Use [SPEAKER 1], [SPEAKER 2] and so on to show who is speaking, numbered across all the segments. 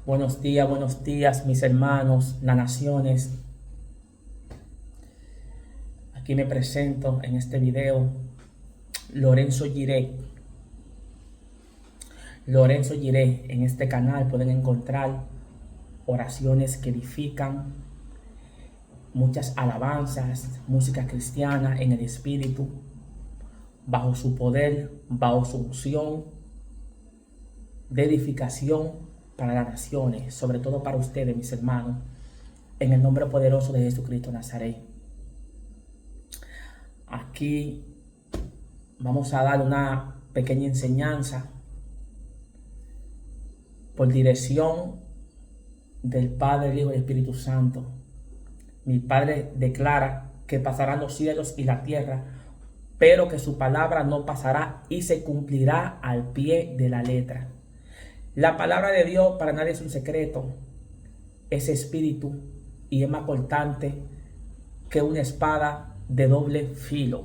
[SPEAKER 1] Buenos días, mis hermanos, las naciones. Aquí me presento en este video, Lorenzo Giré. Lorenzo Giré, en este canal pueden encontrar oraciones que edifican, muchas alabanzas, música cristiana en el espíritu, bajo su poder, bajo su unción de edificación para las naciones, sobre todo para ustedes, mis hermanos, en el nombre poderoso de Jesucristo Nazaret. Aquí vamos a dar una pequeña enseñanza por dirección del Padre, el Hijo y el Espíritu Santo. Mi Padre declara que pasarán los cielos y la tierra, pero que su palabra no pasará y se cumplirá al pie de la letra. La palabra de Dios para nadie es un secreto, es espíritu y es más cortante que una espada de doble filo.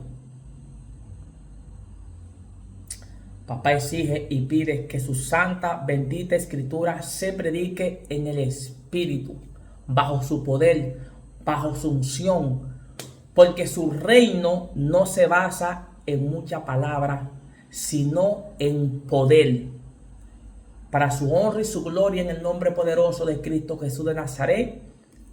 [SPEAKER 1] Papá exige y pide que su santa, bendita escritura se predique en el espíritu, bajo su poder, bajo su unción, porque su reino no se basa en mucha palabra, sino en poder, para su honra y su gloria, en el nombre poderoso de Cristo Jesús de Nazaret.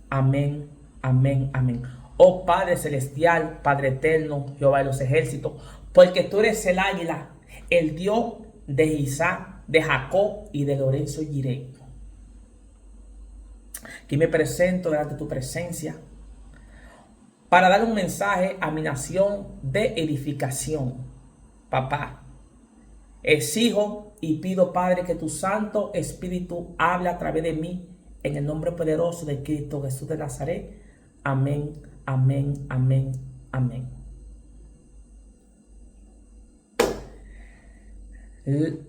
[SPEAKER 1] Amén, amén, amén. Oh Padre celestial, Padre eterno, Jehová de los ejércitos, porque tú eres el águila, el Dios de Isaac, de Jacob y de Lorenzo Giré. Aquí me presento delante de tu presencia para dar un mensaje a mi nación de edificación. Papá, exijo y pido, Padre, que tu Santo Espíritu hable a través de mí en el nombre poderoso de Cristo Jesús de Nazaret. Amén, amén, amén, amén.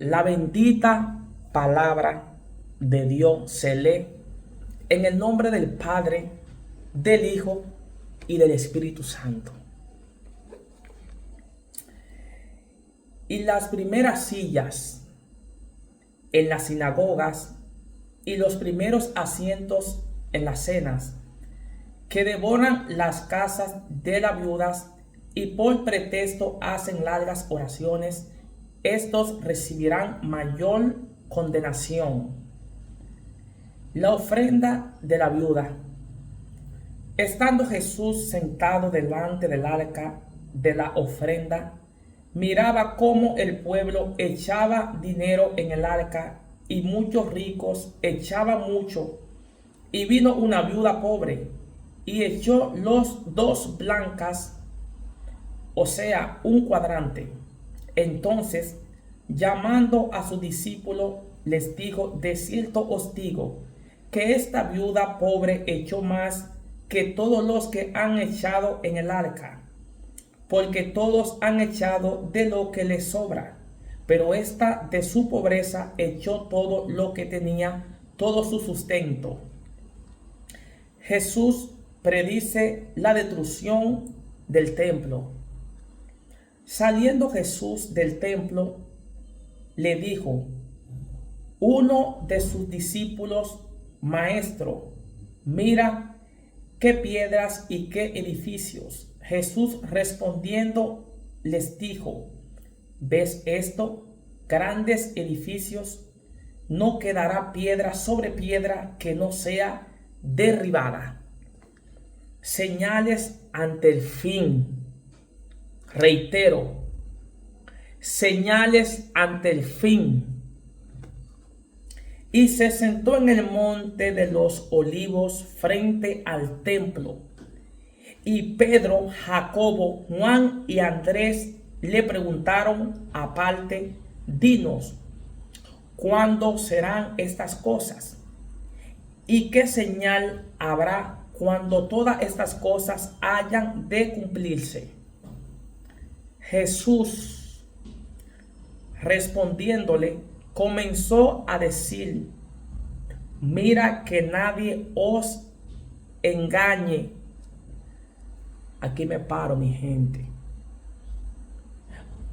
[SPEAKER 1] La bendita palabra de Dios se lee en el nombre del Padre, del Hijo y del Espíritu Santo. Y las primeras sillas en las sinagogas y los primeros asientos en las cenas que devoran las casas de las viudas y por pretexto hacen largas oraciones, estos recibirán mayor condenación. La ofrenda de la viuda. Estando Jesús sentado delante del arca de la ofrenda, miraba cómo el pueblo echaba dinero en el arca y muchos ricos echaban mucho. Y vino una viuda pobre y echó los 2 blancas, o sea, un cuadrante. Entonces, llamando a sus discípulos, les dijo: de cierto os digo, que esta viuda pobre echó más que todos los que han echado en el arca, porque todos han echado de lo que les sobra, pero esta de su pobreza echó todo lo que tenía, todo su sustento. Jesús predice la destrucción del templo. Saliendo Jesús del templo, le dijo uno de sus discípulos: Maestro, mira qué piedras y qué edificios. Jesús respondiendo les dijo: ¿ves esto? Grandes edificios. No quedará piedra sobre piedra que no sea derribada. Señales ante el fin. Reitero, señales ante el fin. Y se sentó en el monte de los olivos frente al templo. Y Pedro, Jacobo, Juan y Andrés le preguntaron aparte: dinos, ¿cuándo serán estas cosas? ¿Y qué señal habrá cuando todas estas cosas hayan de cumplirse? Jesús, respondiéndole, comenzó a decir: mira que nadie os engañe. Aquí me paro, mi gente.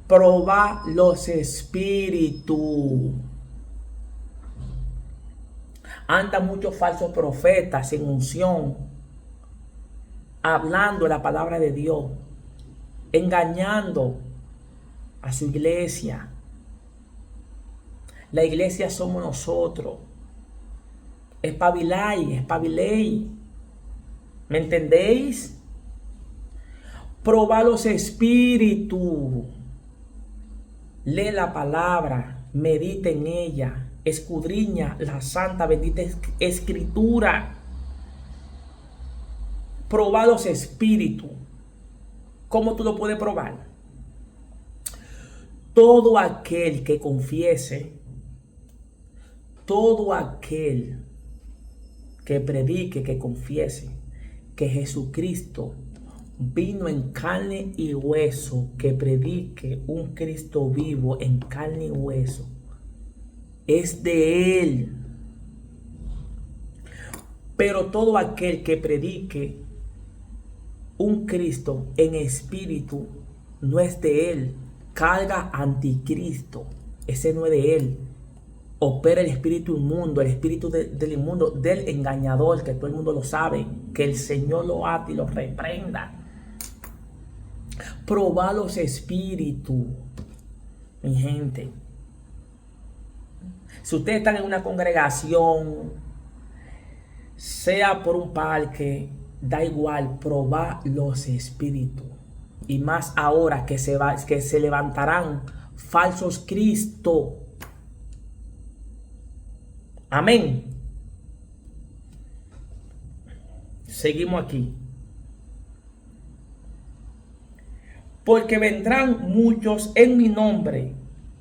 [SPEAKER 1] Proba los espíritus. Andan muchos falsos profetas en unción, hablando la palabra de Dios, engañando a su iglesia. La iglesia somos nosotros. Espabiléis. ¿Me entendéis? Probad los espíritus. Lee la palabra, medita en ella, escudriña la santa bendita escritura. Probad los espíritus. ¿Cómo tú lo puedes probar? Todo aquel que confiese, todo aquel que predique, que confiese que Jesucristo vino en carne y hueso, que predique un Cristo vivo en carne y hueso, es de Él. Pero todo aquel que predique un Cristo en espíritu no es de Él. Carga anticristo. Ese no es de Él. Opera el espíritu inmundo, el espíritu del inmundo, del engañador, que todo el mundo lo sabe. Que el Señor lo ate y lo reprenda. Probad los espíritus, mi gente. Si ustedes están en una congregación, sea por un parque, da igual, probad los espíritus. Y más ahora que se levantarán falsos Cristo. Amén. Seguimos aquí. Porque vendrán muchos en mi nombre,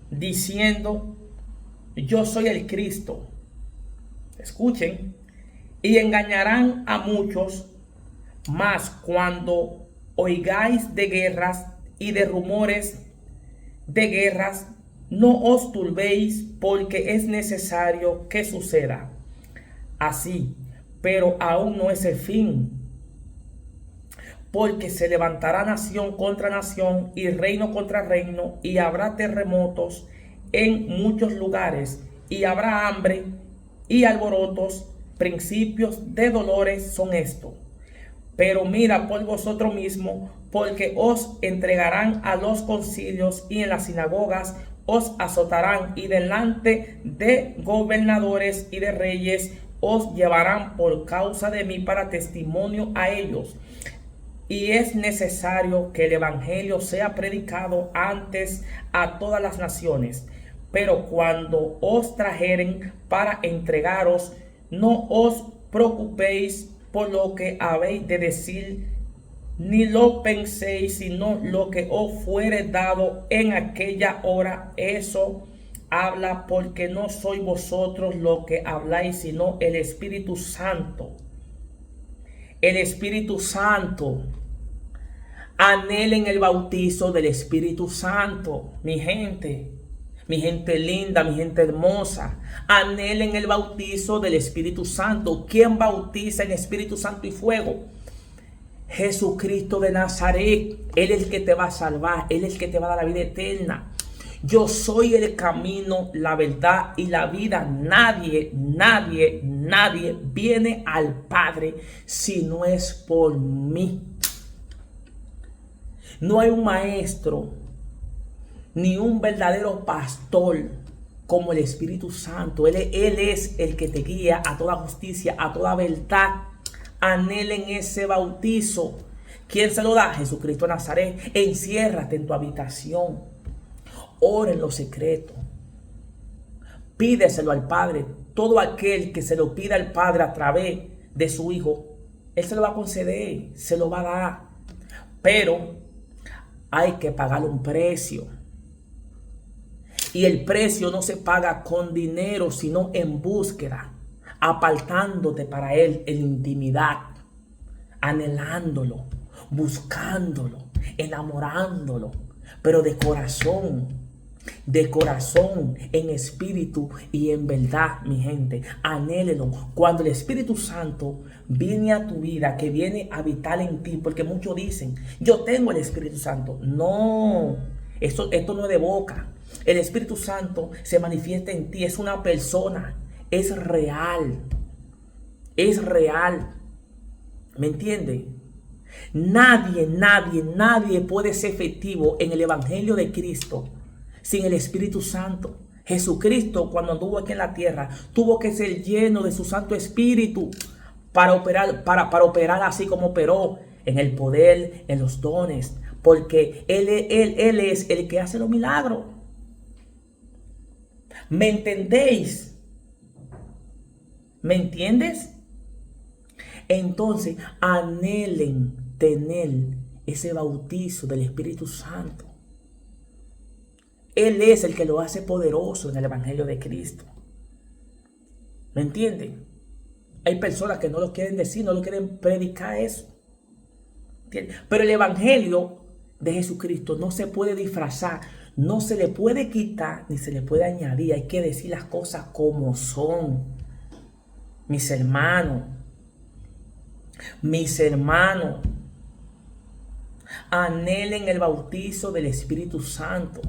[SPEAKER 1] diciendo, yo soy el Cristo. Escuchen. Y engañarán a muchos. Mas cuando oigáis de guerras y de rumores de guerras, no os turbéis, porque es necesario que suceda así, pero aún no es el fin. Porque se levantará nación contra nación y reino contra reino, y habrá terremotos en muchos lugares, y habrá hambre y alborotos. Principios de dolores son estos. Pero mira por vosotros mismos, porque os entregarán a los concilios y en las sinagogas os azotarán, y delante de gobernadores y de reyes os llevarán por causa de mí para testimonio a ellos. Y es necesario que el evangelio sea predicado antes a todas las naciones. Pero cuando os trajeren para entregaros, no os preocupéis por lo que habéis de decir, ni lo penséis, sino lo que os fuere dado en aquella hora. Eso habla, porque no sois vosotros lo que habláis, sino el Espíritu Santo. El Espíritu Santo. Anhelen el bautizo del Espíritu Santo, mi gente linda, mi gente hermosa. Anhelen el bautizo del Espíritu Santo. ¿Quién bautiza en Espíritu Santo y fuego? Jesucristo de Nazaret. Él es el que te va a salvar. Él es el que te va a dar la vida eterna. Yo soy el camino, la verdad y la vida. Nadie viene al Padre si no es por mí. No hay un maestro ni un verdadero pastor como el Espíritu Santo. Él es el que te guía a toda justicia, a toda verdad. Anhelen ese bautizo. ¿Quién se lo da? Jesucristo de Nazaret. Enciérrate en tu habitación. Ora en lo secreto. Pídeselo al Padre. Todo aquel que se lo pida al Padre a través de su Hijo, Él se lo va a conceder, se lo va a dar. Pero hay que pagar un precio. Y el precio no se paga con dinero, sino en búsqueda, apartándote para Él en intimidad, anhelándolo, buscándolo, enamorándolo, pero de corazón, en espíritu y en verdad, mi gente. Anhélelo. Cuando el Espíritu Santo viene a tu vida, que viene a habitar en ti, porque muchos dicen, yo tengo el Espíritu Santo. No, esto no es de boca. El Espíritu Santo se manifiesta en ti, es una persona, es real. Es real. ¿Me entiende? Nadie puede ser efectivo en el Evangelio de Cristo sin el Espíritu Santo. Jesucristo, cuando anduvo aquí en la tierra, tuvo que ser lleno de su Santo Espíritu para operar así como operó, en el poder, en los dones, porque Él es el que hace los milagros. ¿Me entendéis? ¿Me entiendes? Entonces, anhelen tener ese bautizo del Espíritu Santo. Él es el que lo hace poderoso en el Evangelio de Cristo. ¿Me entienden? Hay personas que no lo quieren decir, no lo quieren predicar eso. ¿Entienden? Pero el Evangelio de Jesucristo no se puede disfrazar, no se le puede quitar ni se le puede añadir. Hay que decir las cosas como son. Mis hermanos, anhelen el bautizo del Espíritu Santo.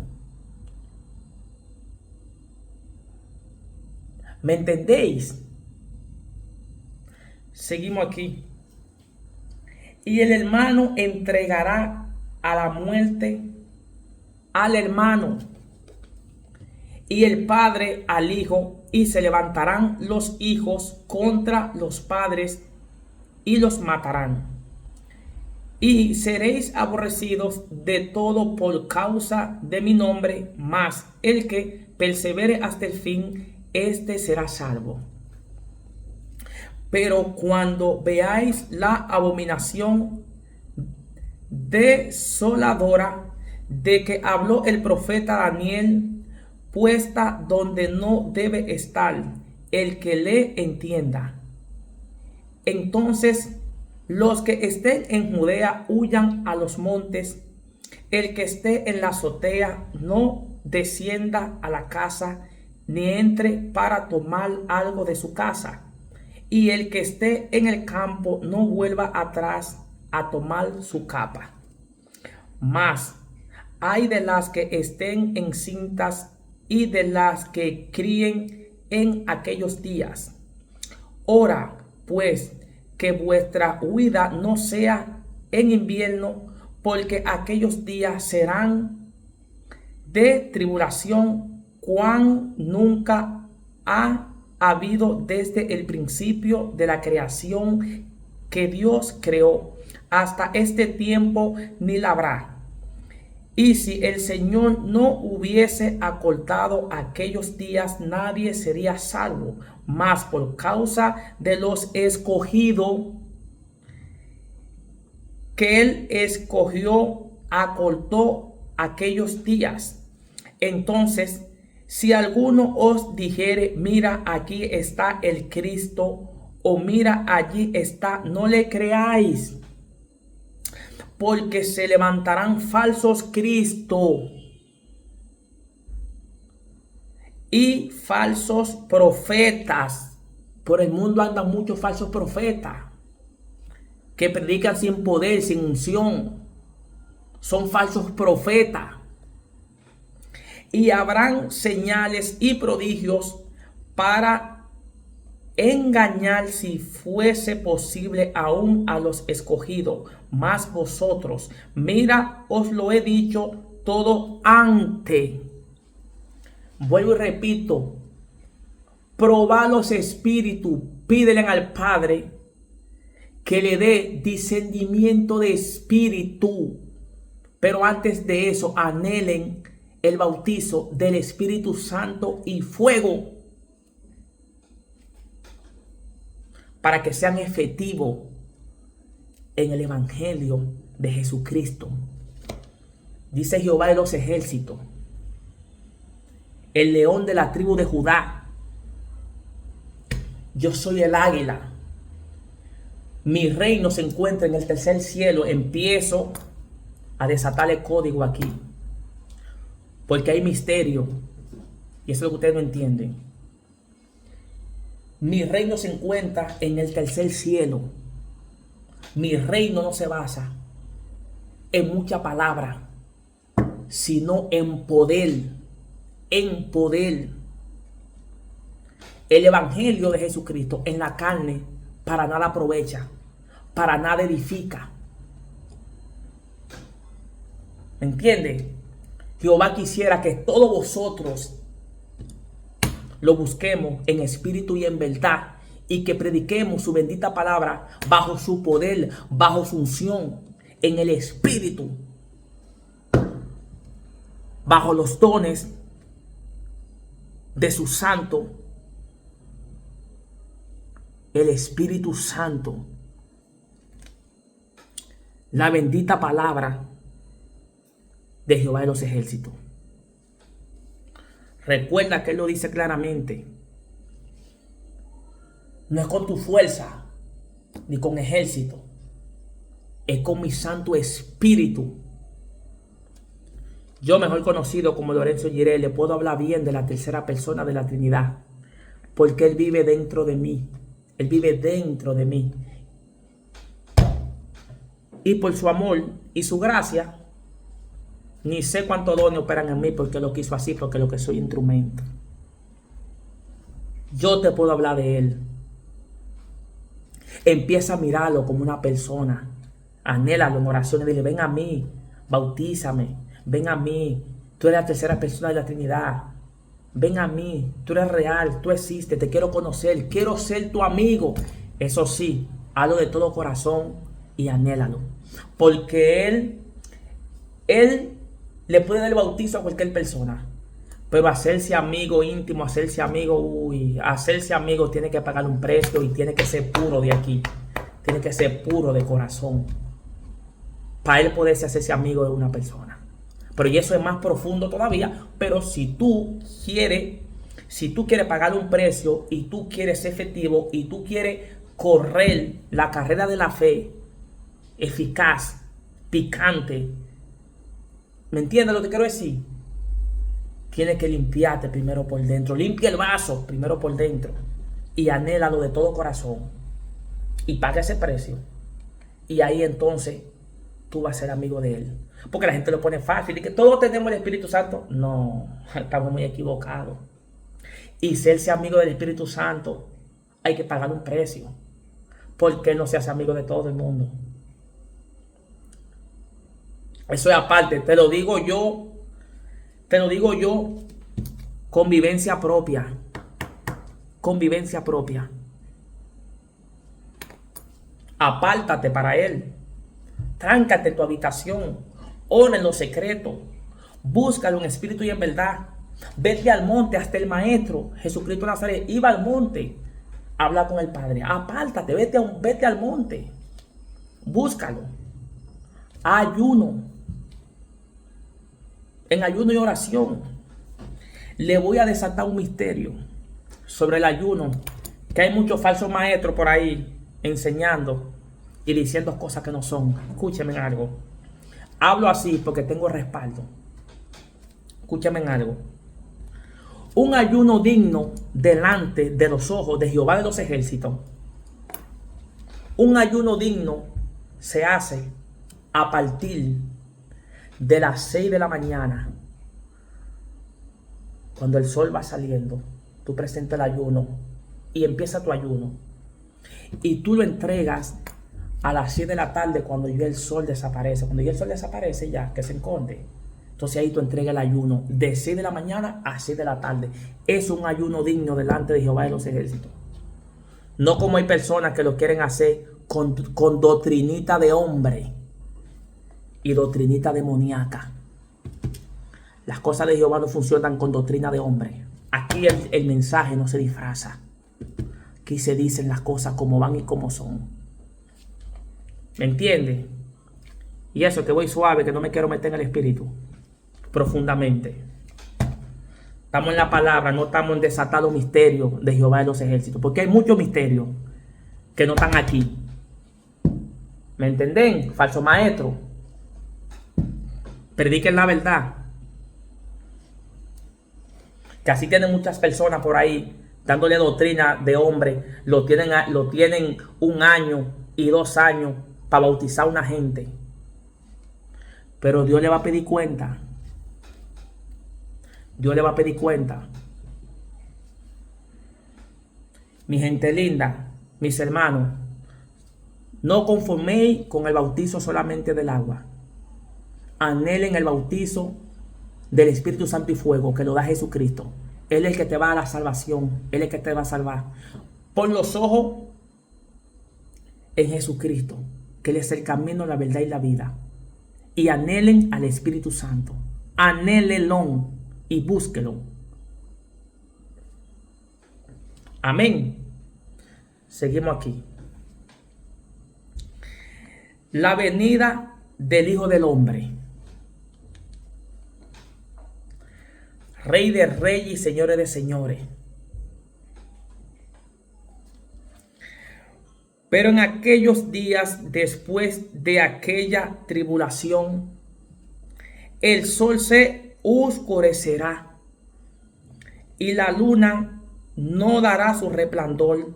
[SPEAKER 1] ¿Me entendéis? Seguimos aquí. Y el hermano entregará a la muerte al hermano, y el padre al hijo, y se levantarán los hijos contra los padres y los matarán. Y seréis aborrecidos de todo por causa de mi nombre, mas el que persevere hasta el fin, este será salvo. Pero cuando veáis la abominación desoladora de que habló el profeta Daniel, puesta donde no debe estar, el que le entienda. Entonces los que estén en Judea huyan a los montes, el que esté en la azotea no descienda a la casa, ni entre para tomar algo de su casa, y el que esté en el campo no vuelva atrás a tomar su capa. Mas hay de las que estén encintas y de las que críen en aquellos días. Ora, pues, que vuestra huida no sea en invierno, porque aquellos días serán de tribulación, cuan nunca ha habido desde el principio de la creación que Dios creó, hasta este tiempo ni la habrá. Y si el Señor no hubiese acortado aquellos días, nadie sería salvo. Mas por causa de los escogidos que Él escogió, acortó aquellos días. Entonces, si alguno os dijere, mira, aquí está el Cristo, o mira, allí está, no le creáis, porque se levantarán falsos Cristos y falsos profetas. Por el mundo andan muchos falsos profetas que predican sin poder, sin unción. Son falsos profetas. Y habrán señales y prodigios para engañar, si fuese posible, aún a los escogidos. Mas vosotros, mira, os lo he dicho todo antes. Vuelvo y repito, probad los espíritus, pídele al Padre que le dé discernimiento de espíritu. Pero antes de eso, anhelen el bautizo del Espíritu Santo y fuego, para que sean efectivos en el Evangelio de Jesucristo. Dice Jehová de los ejércitos, el león de la tribu de Judá: yo soy el águila, mi reino se encuentra en el tercer cielo. Empiezo a desatar el código aquí, porque hay misterio, y eso es lo que ustedes no entienden. Mi reino se encuentra en el tercer cielo. Mi reino no se basa en mucha palabra, sino en poder. En poder. El evangelio de Jesucristo en la carne para nada aprovecha, para nada edifica. ¿Me entiende? Jehová quisiera que todos vosotros lo busquemos en espíritu y en verdad, y que prediquemos su bendita palabra bajo su poder, bajo su unción, en el espíritu, bajo los dones de su santo, el Espíritu Santo, la bendita palabra de Jehová de los ejércitos. Recuerda que Él lo dice claramente. No es con tu fuerza, ni con ejército. Es con mi Santo Espíritu. Yo, mejor conocido como Lorenzo Giré, le puedo hablar bien de la tercera persona de la Trinidad. Porque Él vive dentro de mí. Él vive dentro de mí. Y por su amor y su gracia, ni sé cuántos dones operan en mí porque lo quiso así, porque lo que soy instrumento. Yo te puedo hablar de Él. Empieza a mirarlo como una persona. Anhélalo en oraciones. Dile, ven a mí, bautízame. Ven a mí. Tú eres la tercera persona de la Trinidad. Ven a mí. Tú eres real. Tú existes. Te quiero conocer. Quiero ser tu amigo. Eso sí, hazlo de todo corazón y anhélalo. Porque Él le puede dar el bautizo a cualquier persona. Pero hacerse amigo íntimo, hacerse amigo tiene que pagar un precio y tiene que ser puro de aquí. Tiene que ser puro de corazón. Para él poderse hacerse amigo de una persona. Pero y eso es más profundo todavía. Pero si tú quieres pagar un precio y tú quieres ser efectivo y tú quieres correr la carrera de la fe eficaz, picante, ¿me entiendes lo que quiero decir? Tienes que limpiarte primero por dentro. Limpia el vaso primero por dentro. Y anhélalo de todo corazón. Y paga ese precio. Y ahí entonces tú vas a ser amigo de Él. Porque la gente lo pone fácil. Y que todos tenemos el Espíritu Santo. No, estamos muy equivocados. Y serse amigo del Espíritu Santo hay que pagar un precio. Porque Él no se hace amigo de todo el mundo. Eso es aparte. Te lo digo yo, convivencia propia. Convivencia propia. Apártate para Él. Tráncate en tu habitación. Ora en lo secreto. Búscalo en espíritu y en verdad. Vete al monte hasta el Maestro. Jesucristo de Nazaret iba al monte. Habla con el Padre. Apártate. Vete al monte. Búscalo. Ayuno. En ayuno y oración. Le voy a desatar un misterio sobre el ayuno. Que hay muchos falsos maestros por ahí enseñando y diciendo cosas que no son. Escúchame en algo. Hablo así porque tengo respaldo. Escúchame en algo. Un ayuno digno delante de los ojos de Jehová de los ejércitos. Un ayuno digno se hace a partir de las 6 de la mañana. Cuando el sol va saliendo, tú presentas el ayuno y empieza tu ayuno. Y tú lo entregas a las 6 de la tarde cuando ya el sol desaparece. Cuando ya el sol desaparece, ya que se esconde. Entonces ahí tú entregas el ayuno de 6 de la mañana a 6 de la tarde. Es un ayuno digno delante de Jehová de los ejércitos. No como hay personas que lo quieren hacer con doctrinita de hombre y doctrinita demoníaca. Las cosas de Jehová no funcionan con doctrina de hombre. Aquí el mensaje no se disfraza. Aquí se dicen las cosas como van y como son. ¿Me entiendes? Y eso que voy suave, que no me quiero meter en el espíritu profundamente. Estamos en la palabra, no estamos en desatado misterio de Jehová de los ejércitos. Porque hay muchos misterios que no están aquí. ¿Me entienden? Falso maestro. Prediquen la verdad. Que así tienen muchas personas por ahí dándole doctrina de hombre. Lo tienen 1 año y 2 años para bautizar a una gente. Pero Dios le va a pedir cuenta. Dios le va a pedir cuenta. Mi gente linda, mis hermanos, no conforméis con el bautizo solamente del agua. Anhelen el bautizo del Espíritu Santo y fuego que lo da Jesucristo. Él es el que te va a la salvación. Él es el que te va a salvar. Pon los ojos en Jesucristo, que Él es el camino, la verdad y la vida. Y anhelen al Espíritu Santo. Anhélenlo y búsquelo. Amén. Seguimos aquí. La venida del Hijo del Hombre. Rey de reyes y señores de señores. Pero en aquellos días, después de aquella tribulación, el sol se oscurecerá y la luna no dará su resplandor,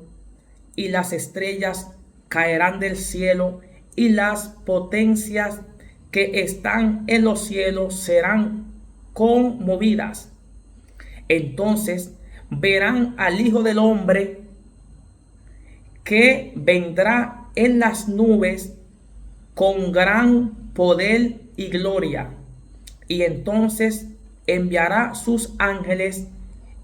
[SPEAKER 1] y las estrellas caerán del cielo, y las potencias que están en los cielos serán conmovidas. Entonces verán al Hijo del Hombre que vendrá en las nubes con gran poder y gloria. Y entonces enviará sus ángeles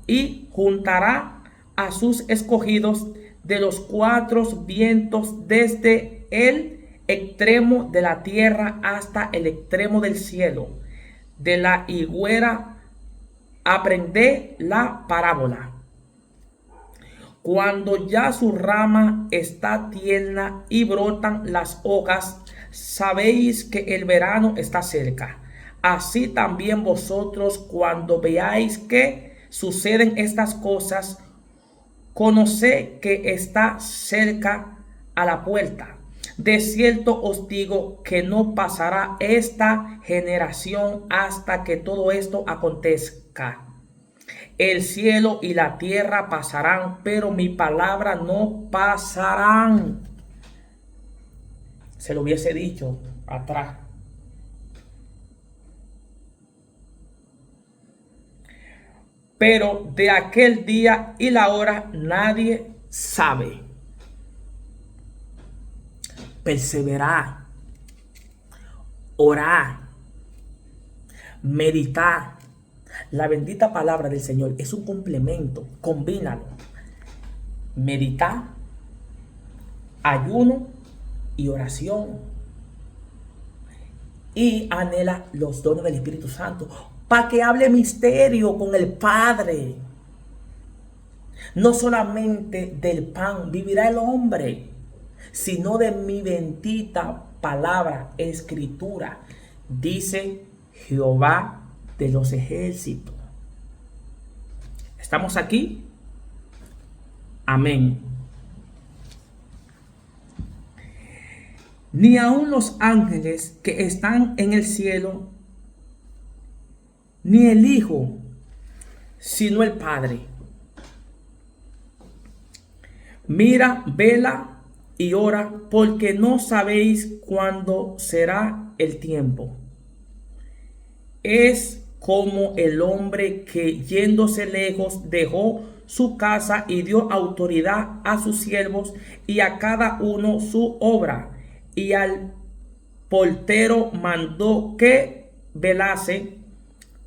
[SPEAKER 1] y juntará a sus escogidos de los cuatro vientos, desde el extremo de la tierra hasta el extremo del cielo. De la higuera aprended la parábola. Cuando ya su rama está tierna y brotan las hojas, sabéis que el verano está cerca. Así también vosotros, cuando veáis que suceden estas cosas, conoced que está cerca a la puerta. De cierto os digo que no pasará esta generación hasta que todo esto acontezca. El cielo y la tierra pasarán, pero mi palabra no pasarán. Se lo hubiese dicho atrás. Pero de aquel día y la hora nadie sabe. Perseverar, orar, meditar. La bendita palabra del Señor es un complemento. Combínalo. Meditar, ayuno y oración. Y anhela los dones del Espíritu Santo para que hable misterio con el Padre. No solamente del pan vivirá el hombre, sino de mi bendita palabra, escritura, dice Jehová de los ejércitos. ¿Estamos aquí? Amén. Ni aun los ángeles que están en el cielo, ni el Hijo, sino el Padre. Mira, vela y ora, porque no sabéis cuándo será el tiempo. Es como el hombre que, yéndose lejos, dejó su casa y dio autoridad a sus siervos y a cada uno su obra. Y al portero mandó que velase.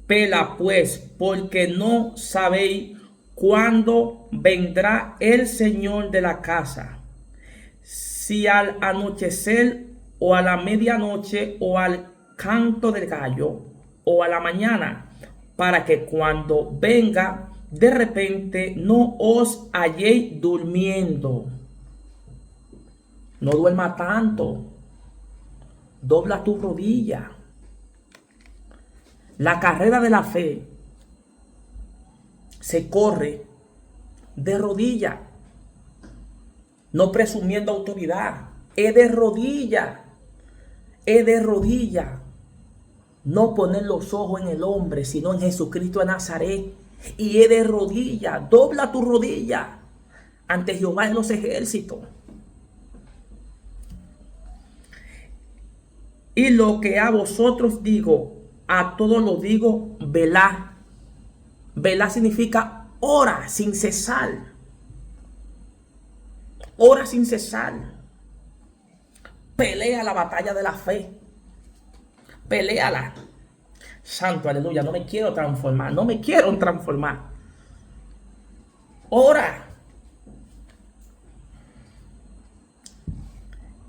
[SPEAKER 1] Vela pues, porque no sabéis cuándo vendrá el Señor de la casa. Si al anochecer, o a la medianoche, o al canto del gallo, o a la mañana, para que cuando venga de repente no os halléis durmiendo. No duerma tanto. Dobla tu rodilla. La carrera de la fe se corre de rodilla, no presumiendo autoridad. Es de rodilla. Es de rodilla. No poner los ojos en el hombre, sino en Jesucristo de Nazaret. Y es de rodilla. Dobla tu rodilla ante Jehová de los ejércitos. Y lo que a vosotros digo, a todos lo digo, velad. Velad significa ora sin cesar. Ora sin cesar. Pelea la batalla de la fe. Peléala. Santo, aleluya. No me quiero transformar. No me quiero transformar. Ora.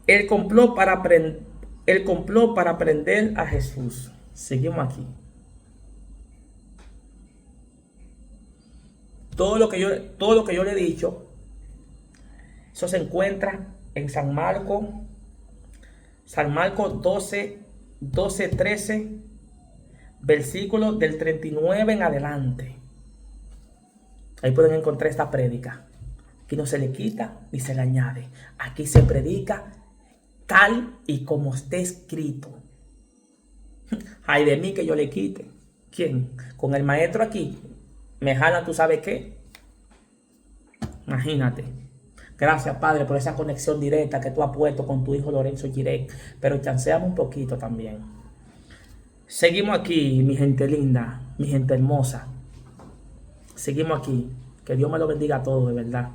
[SPEAKER 1] El complot para prender a Jesús. Seguimos aquí. Todo lo que yo le he dicho, eso se encuentra en San Marcos 12, 13, versículos del 39 en adelante. Ahí pueden encontrar esta prédica. Aquí no se le quita ni se le añade. Aquí se predica tal y como esté escrito. Ay de mí que yo le quite. ¿Quién? Con el maestro aquí me jalan, ¿tú sabes qué? Imagínate. Gracias, Padre, por esa conexión directa que tú has puesto con tu hijo Lorenzo Girek. Pero chanceamos un poquito también. Seguimos aquí, mi gente linda, mi gente hermosa. Seguimos aquí. Que Dios me lo bendiga a todos, de verdad.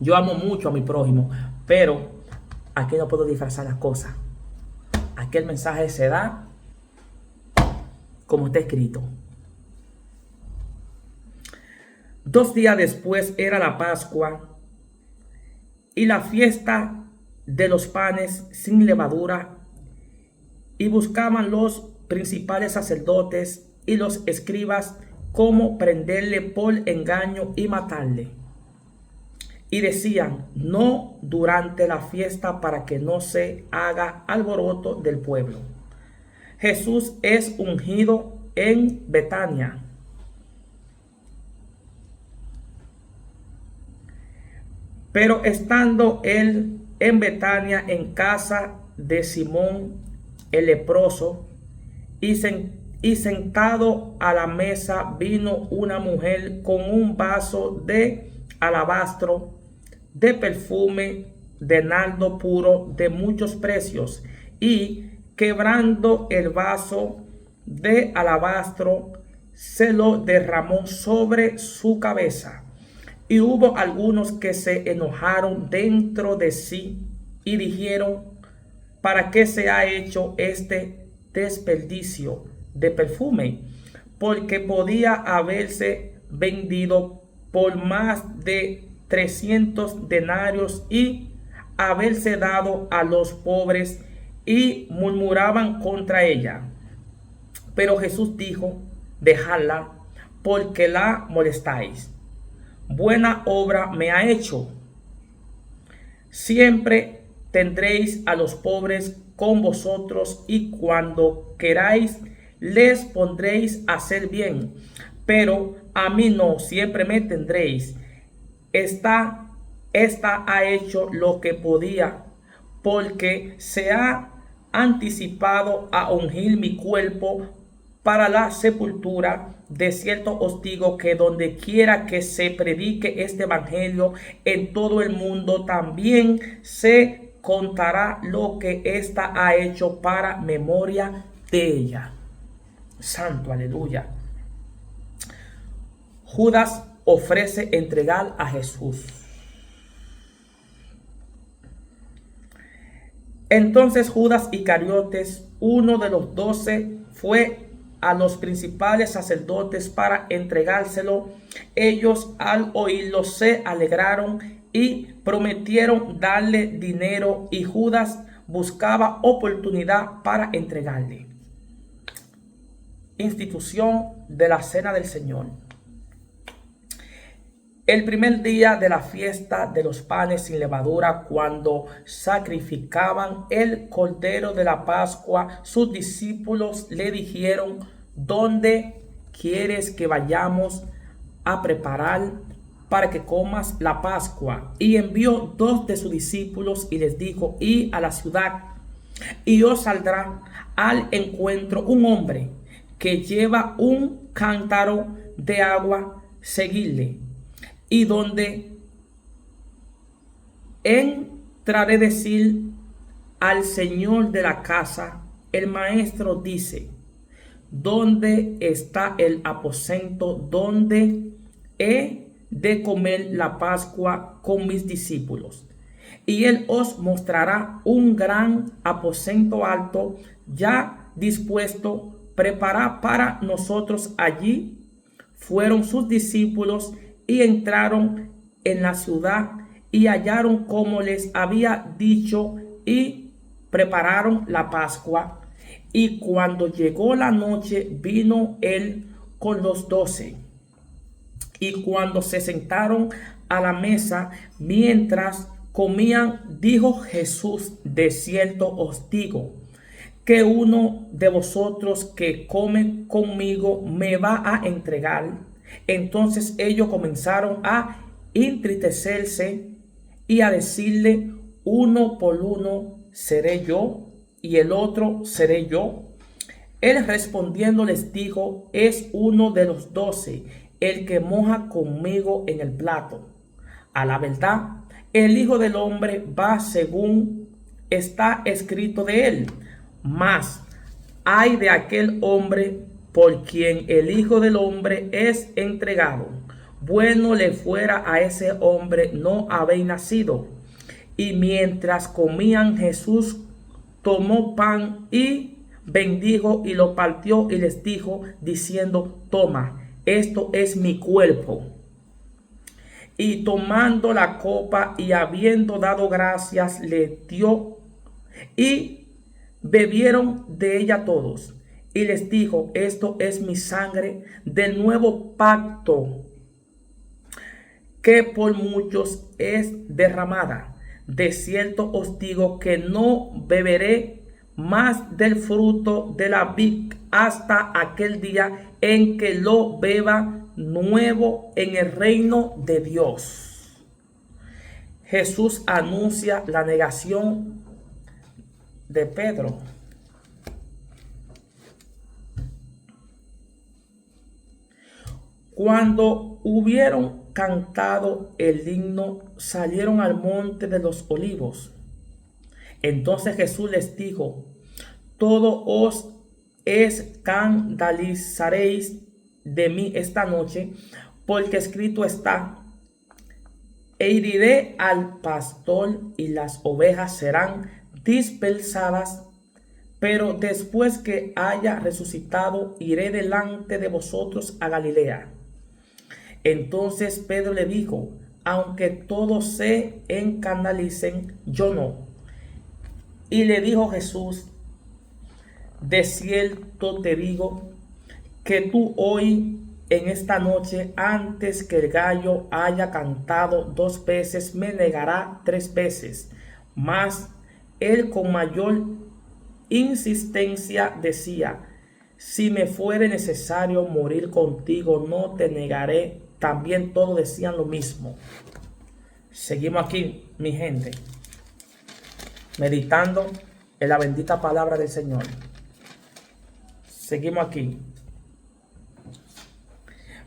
[SPEAKER 1] Yo amo mucho a mi prójimo, pero aquí no puedo disfrazar las cosas. Aquí el mensaje se da como está escrito. 2 días después era la Pascua y la fiesta de los panes sin levadura, y buscaban los principales sacerdotes y los escribas cómo prenderle por engaño y matarle. Y decían: no durante la fiesta, para que no se haga alboroto del pueblo. Jesús es ungido en Betania. Pero estando él en Betania, en casa de Simón el leproso, y sentado a la mesa, vino una mujer con un vaso de alabastro de perfume de nardo puro de muchos precios, y quebrando el vaso de alabastro, se lo derramó sobre su cabeza. Y hubo algunos que se enojaron dentro de sí y dijeron: ¿para qué se ha hecho este desperdicio de perfume? Porque podía haberse vendido por más de 300 denarios y haberse dado a los pobres. Y murmuraban contra ella. Pero Jesús dijo: dejadla, porque la molestáis. Buena obra me ha hecho. Siempre tendréis a los pobres con vosotros, y cuando queráis les pondréis a hacer bien, pero a mí no siempre me tendréis. Esta ha hecho lo que podía, porque se ha anticipado a ungir mi cuerpo para la sepultura. De cierto os digo que donde quiera que se predique este evangelio en todo el mundo, también se contará lo que ésta ha hecho para memoria de ella. Santo, aleluya. Judas ofrece entregar a Jesús. Entonces Judas Iscariotes, uno de los 12, fue a los principales sacerdotes para entregárselo. Ellos, al oírlo, se alegraron y prometieron darle dinero, y Judas buscaba oportunidad para entregarle. Institución de la Cena del Señor. El primer día de la fiesta de los panes sin levadura, cuando sacrificaban el cordero de la Pascua, sus discípulos le dijeron: ¿dónde quieres que vayamos a preparar para que comas la Pascua? Y envió 2 de sus discípulos y les dijo: id a la ciudad, y os saldrá al encuentro un hombre que lleva un cántaro de agua, seguidle. Y donde entraré, decir al señor de la casa: el maestro dice: ¿dónde está el aposento donde he de comer la Pascua con mis discípulos. Y él os mostrará un gran aposento alto, ya dispuesto, preparad para nosotros allí. Fueron sus discípulos y entraron en la ciudad y hallaron como les había dicho y prepararon la Pascua. Y cuando llegó la noche, vino él con los 12. Y cuando se sentaron a la mesa, mientras comían, dijo Jesús: de cierto os digo, que uno de vosotros que come conmigo me va a entregar. Entonces ellos comenzaron a entristecerse y a decirle uno por uno: seré yo, y el otro: seré yo. Él respondiendo les dijo: es uno de los 12, el que moja conmigo en el plato. A la verdad, el Hijo del Hombre va según está escrito de él. Mas ay de aquel hombre por quien el Hijo del Hombre es entregado. Bueno le fuera a ese hombre no haber nacido. Y mientras comían, Jesús tomó pan y bendijo y lo partió y les dijo, diciendo: toma, esto es mi cuerpo. Y tomando la copa y habiendo dado gracias, le dio, y bebieron de ella todos. Y les dijo: esto es mi sangre del nuevo pacto, que por muchos es derramada. De cierto os digo que no beberé más del fruto de la vid hasta aquel día en que lo beba nuevo en el reino de Dios. Jesús anuncia la negación de Pedro. Cuando hubieron cantado el himno, salieron al monte de los olivos. Entonces Jesús les dijo: todos os escandalizaréis de mí esta noche, porque escrito está: heriré al pastor y las ovejas serán dispersadas. Pero después que haya resucitado, iré delante de vosotros a Galilea. Entonces Pedro le dijo: aunque todos se escandalicen, yo no. Y le dijo Jesús: de cierto te digo que tú hoy, en esta noche, antes que el gallo haya cantado 2 veces, me negará 3 veces. Mas él con mayor insistencia decía: si me fuere necesario morir contigo, no te negaré. También todos decían lo mismo. Seguimos aquí, mi gente, meditando en la bendita palabra del Señor. Seguimos aquí.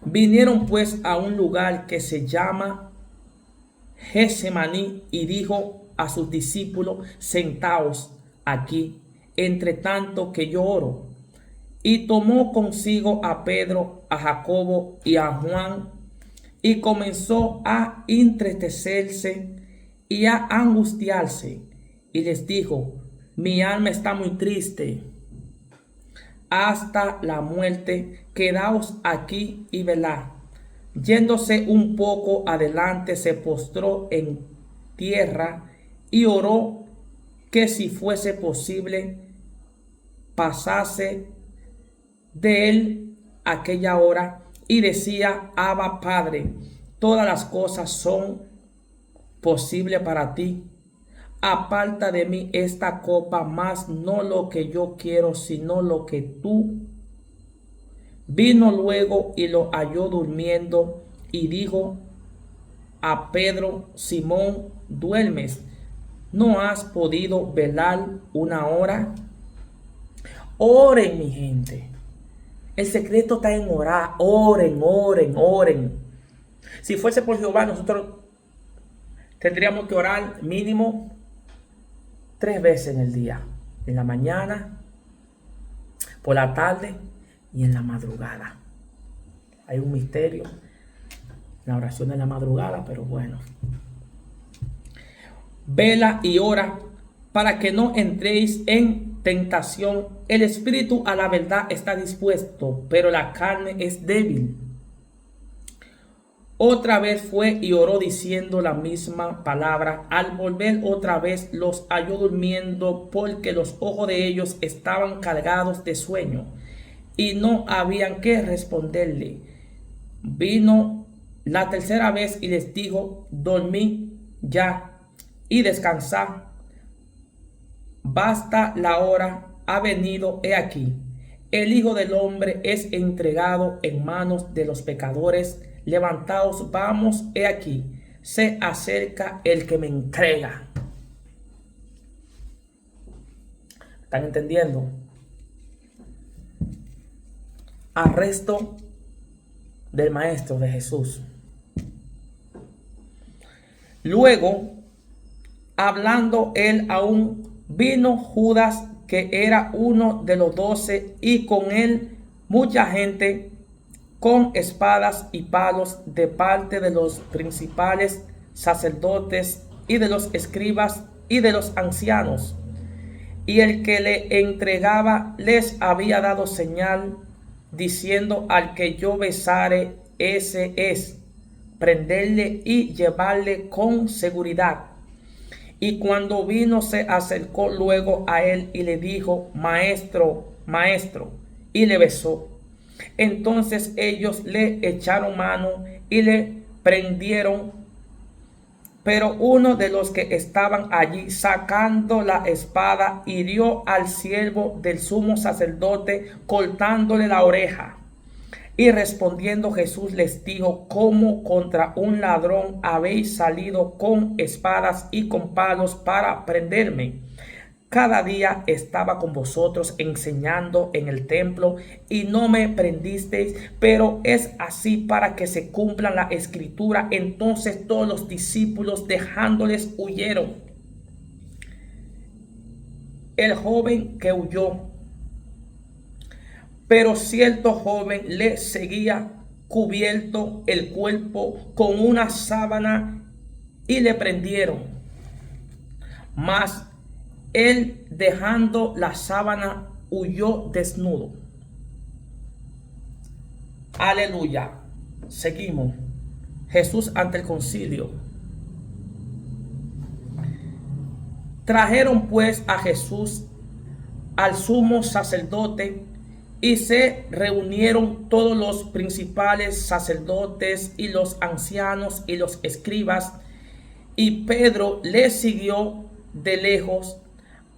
[SPEAKER 1] Vinieron pues a un lugar que se llama Getsemaní, y dijo a sus discípulos: sentaos aquí, entre tanto que yo oro. Y tomó consigo a Pedro, a Jacobo y a Juan, y comenzó a entristecerse y a angustiarse, y les dijo: mi alma está muy triste hasta la muerte, quedaos aquí y velad. Yéndose un poco adelante, se postró en tierra y oró que si fuese posible pasase de él aquella hora, y decía: Abba, Padre, todas las cosas son posibles para ti. Aparta de mí esta copa, mas no lo que yo quiero, sino lo que tú. Vino luego y lo halló durmiendo, y dijo a Pedro: Simón, ¿duermes? ¿No has podido velar una hora? Oren, mi gente. El secreto está en orar. Oren, oren, oren. Si fuese por Jehová, nosotros tendríamos que orar mínimo 3 veces en el día. En la mañana, por la tarde y en la madrugada. Hay un misterio la oración de la madrugada, pero bueno. Vela y ora para que no entréis en tentación. El espíritu a la verdad está dispuesto, pero la carne es débil. Otra vez fue y oró diciendo la misma palabra. Al volver otra vez los halló durmiendo, porque los ojos de ellos estaban cargados de sueño y no habían que responderle. Vino la tercera vez y les dijo: dormid ya y descansad. Basta la hora, ha venido, he aquí. El Hijo del Hombre es entregado en manos de los pecadores. Levantaos, vamos, he aquí, se acerca el que me entrega. ¿Están entendiendo? Arresto del Maestro, de Jesús. Luego, hablando él aún, vino Judas, que era uno de los 12, y con él mucha gente con espadas y palos de parte de los principales sacerdotes y de los escribas y de los ancianos. Y el que le entregaba les había dado señal, diciendo: al que yo besare, ese es. Prenderle y llevarle con seguridad. Y cuando vino, se acercó luego a él y le dijo: maestro, maestro, y le besó. Entonces ellos le echaron mano y le prendieron. Pero uno de los que estaban allí, sacando la espada, hirió al siervo del sumo sacerdote, cortándole la oreja. Y respondiendo Jesús les dijo: ¿cómo contra un ladrón habéis salido con espadas y con palos para prenderme? Cada día estaba con vosotros enseñando en el templo y no me prendisteis, pero es así para que se cumpla la escritura. Entonces todos los discípulos, dejándoles, huyeron. El joven que huyó, pero cierto joven le seguía, cubierto el cuerpo con una sábana, y le prendieron. Mas él, dejando la sábana, huyó desnudo. Aleluya. Seguimos. Jesús ante el concilio. Trajeron pues a Jesús al sumo sacerdote, y se reunieron todos los principales sacerdotes y los ancianos y los escribas, y Pedro le siguió de lejos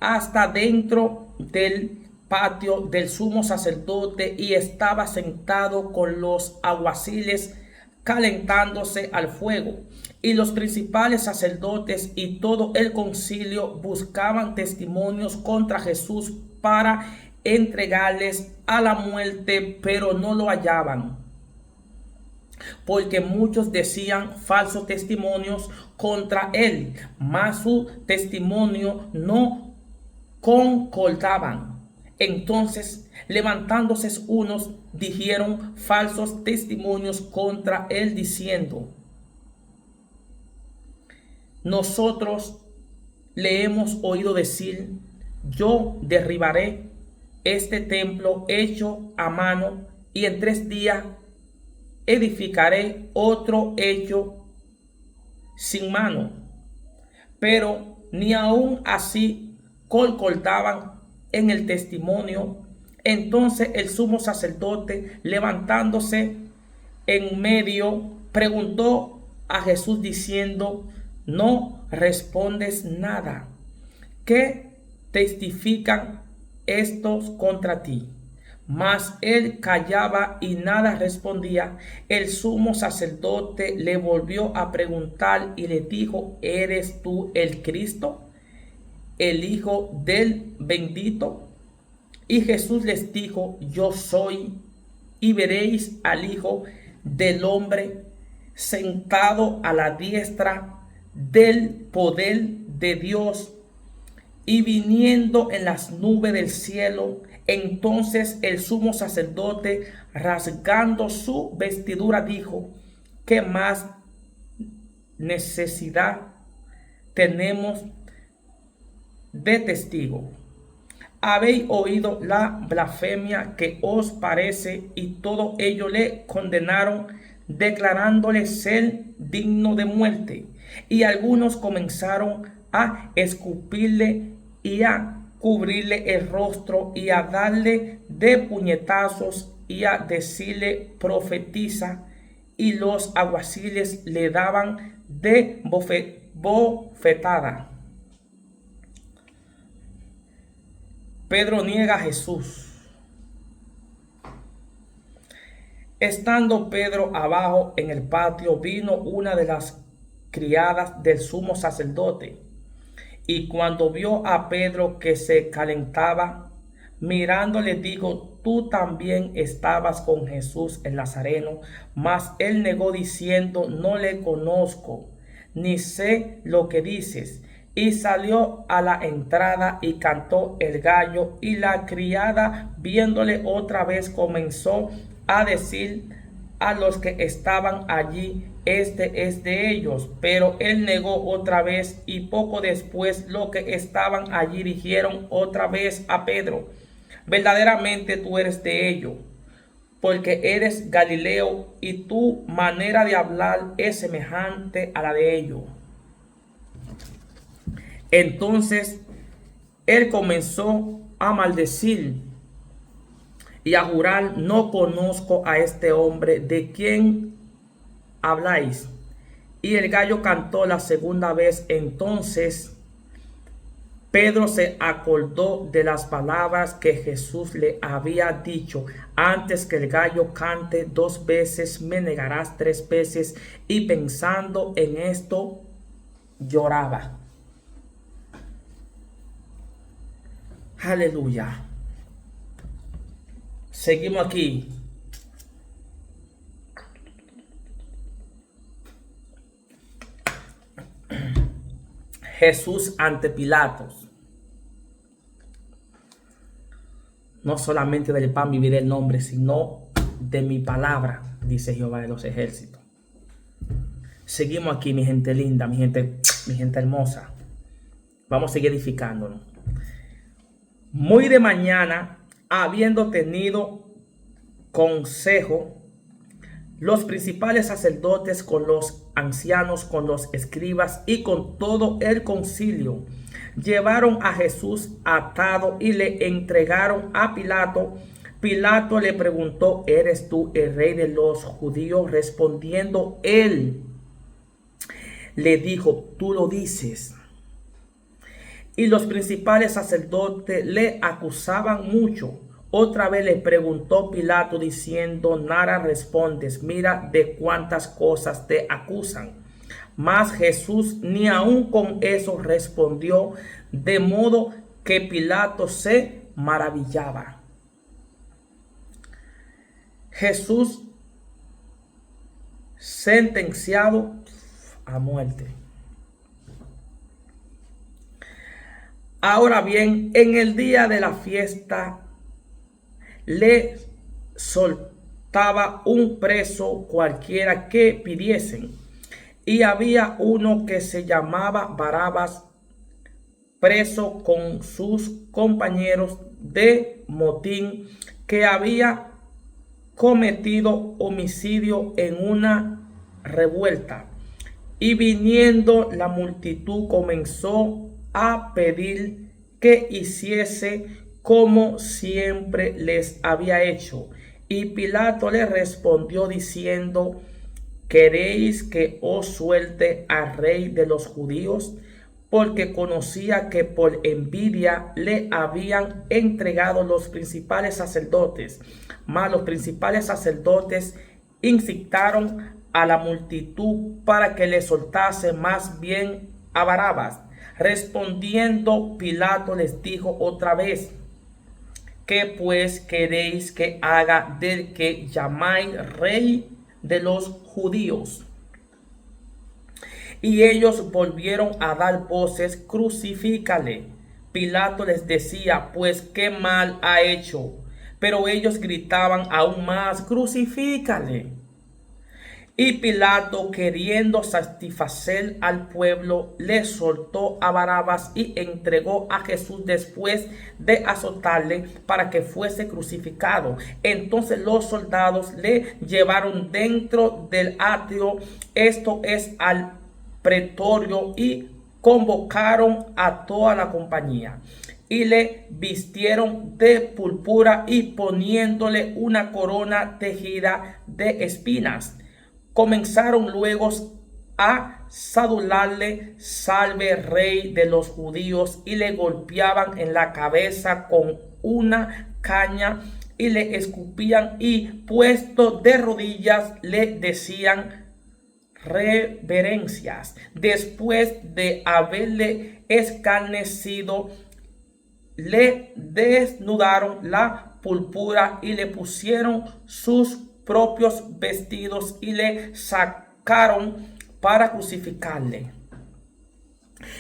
[SPEAKER 1] hasta dentro del patio del sumo sacerdote, y estaba sentado con los alguaciles calentándose al fuego. Y los principales sacerdotes y todo el concilio buscaban testimonios contra Jesús para entregarles a la muerte, pero no lo hallaban, porque muchos decían falsos testimonios contra él, mas su testimonio no concordaban. Entonces, levantándose unos, dijeron falsos testimonios contra él, diciendo: nosotros le hemos oído decir: yo derribaré este templo hecho a mano, y en 3 días edificaré otro hecho sin mano. Pero ni aun así concordaban en el testimonio. Entonces el sumo sacerdote, levantándose en medio, preguntó a Jesús diciendo: ¿no respondes nada? ¿Qué testifican estos contra ti? Mas él callaba y nada respondía. El sumo sacerdote le volvió a preguntar y le dijo: ¿eres tú el Cristo, el Hijo del Bendito? Y Jesús les dijo: yo soy. Y veréis al Hijo del Hombre sentado a la diestra del poder de Dios y viniendo en las nubes del cielo. Entonces el sumo sacerdote, rasgando su vestidura, dijo: ¿qué más necesidad tenemos de testigo? Habéis oído la blasfemia que os parece, y todo ello le condenaron, declarándole ser digno de muerte. Y algunos comenzaron a escupirle y a cubrirle el rostro y a darle de puñetazos y a decirle profetiza, y los alguaciles le daban de bofetada. Pedro niega a Jesús. Estando Pedro abajo en el patio, vino una de las criadas del sumo sacerdote, y cuando vio a Pedro que se calentaba, mirándole dijo: tú también estabas con Jesús el Nazareno. Mas él negó diciendo: no le conozco, ni sé lo que dices. Y salió a la entrada y cantó el gallo, y la criada, viéndole otra vez, comenzó a decir a los que estaban allí: este es de ellos. Pero él negó otra vez, y poco después los que estaban allí dijeron otra vez a Pedro: verdaderamente tú eres de ellos, porque eres Galileo, y tu manera de hablar es semejante a la de ellos. Entonces él comenzó a maldecir y a jurar: no conozco a este hombre, ¿de quién habláis? Y el gallo cantó la segunda vez. Entonces Pedro se acordó de las palabras que Jesús le había dicho: antes que el gallo cante 2 veces, me negarás 3 veces. Y pensando en esto, lloraba. Aleluya. Seguimos aquí. Jesús ante Pilatos. No solamente del pan vivirá el hombre, sino de mi palabra, dice Jehová de los ejércitos. Seguimos aquí, mi gente linda, mi gente hermosa. Vamos a seguir edificándonos. Muy de mañana, habiendo tenido consejo, los principales sacerdotes con los ancianos, con los escribas y con todo el concilio, llevaron a Jesús atado y le entregaron a Pilato. Pilato le preguntó: ¿eres tú el rey de los judíos? Respondiendo él, le dijo: tú lo dices. Y los principales sacerdotes le acusaban mucho. Otra vez le preguntó Pilato diciendo: nada respondes, mira de cuántas cosas te acusan. Mas Jesús ni aun con eso respondió, de modo que Pilato se maravillaba. Jesús sentenciado a muerte. Ahora bien, en el día de la fiesta le soltaba un preso cualquiera que pidiesen. Y había uno que se llamaba Barabás, preso con sus compañeros de motín, que había cometido homicidio en una revuelta. Y viniendo la multitud, comenzó a pedir que hiciese como siempre les había hecho. Y Pilato le respondió diciendo: ¿queréis que os suelte al rey de los judíos? Porque conocía que por envidia le habían entregado los principales sacerdotes. Mas los principales sacerdotes incitaron a la multitud para que le soltase más bien a Barabás. Respondiendo Pilato les dijo otra vez: ¿qué pues queréis que haga del que llamáis rey de los judíos? Y ellos volvieron a dar voces: crucifícale. Pilato les decía: pues qué mal ha hecho. Pero ellos gritaban aún más: crucifícale. Y Pilato, queriendo satisfacer al pueblo, le soltó a Barrabás y entregó a Jesús después de azotarle para que fuese crucificado. Entonces los soldados le llevaron dentro del atrio, esto es al pretorio, y convocaron a toda la compañía. Y le vistieron de púrpura y poniéndole una corona tejida de espinas. Comenzaron luego a saludarle: salve, rey de los judíos, y le golpeaban en la cabeza con una caña y le escupían, y puesto de rodillas le decían reverencias. Después de haberle escarnecido, le desnudaron la púrpura y le pusieron sus propios vestidos y le sacaron para crucificarle.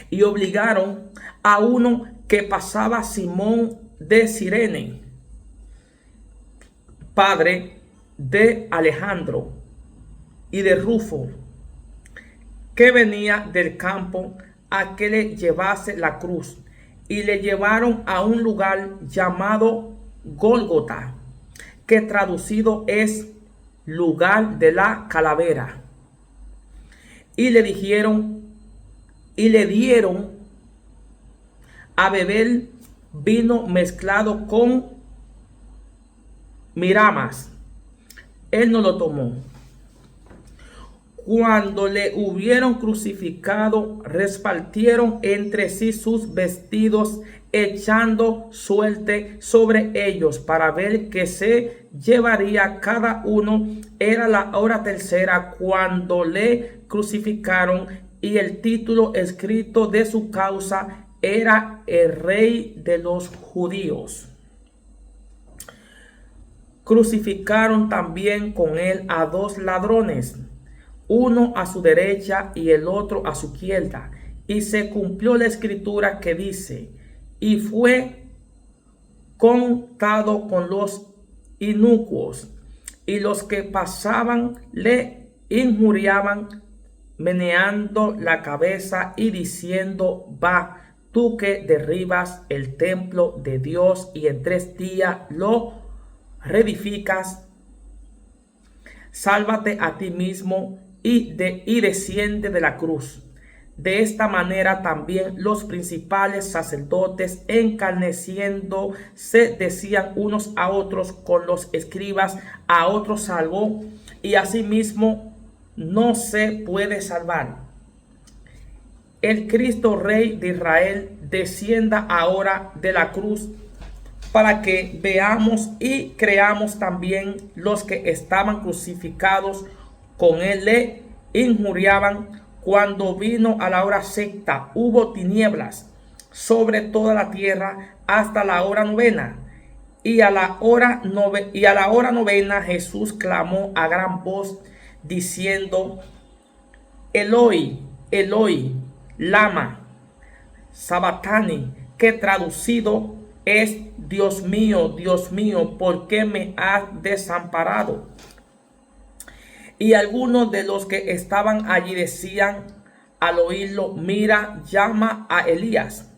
[SPEAKER 1] Y obligaron a uno que pasaba, Simón de Cirene, padre de Alejandro y de Rufo, que venía del campo, a que le llevase la cruz. Y le llevaron a un lugar llamado Gólgota, que traducido es lugar de la calavera. Y le dieron a beber vino mezclado con miramas. Él no lo tomó. Cuando le hubieron crucificado, repartieron entre sí sus vestidos, echando suerte sobre ellos para ver qué se llevaría cada uno. Era la hora tercera cuando le crucificaron, y el título escrito de su causa era el Rey de los Judíos. Crucificaron también con él a dos ladrones, uno a su derecha y el otro a su izquierda. Y se cumplió la escritura que dice: y fue contado con los inicuos, y los que pasaban le injuriaban, meneando la cabeza y diciendo: va, tú que derribas el templo de Dios y en 3 días lo reedificas, sálvate a ti mismo y desciende de la cruz. De esta manera también los principales sacerdotes, encarneciendo, se decían unos a otros con los escribas: a otros salvó, y asimismo no se puede salvar. El Cristo Rey de Israel descienda ahora de la cruz, para que veamos y creamos también. Los que estaban crucificados con él le injuriaban. Cuando vino a la hora sexta, hubo tinieblas sobre toda la tierra hasta la hora novena. Y a la hora novena Jesús clamó a gran voz, diciendo: Eloi, Eloi, lama sabactani, que traducido es: Dios mío, ¿por qué me has desamparado? Y algunos de los que estaban allí decían al oírlo: mira, llama a Elías.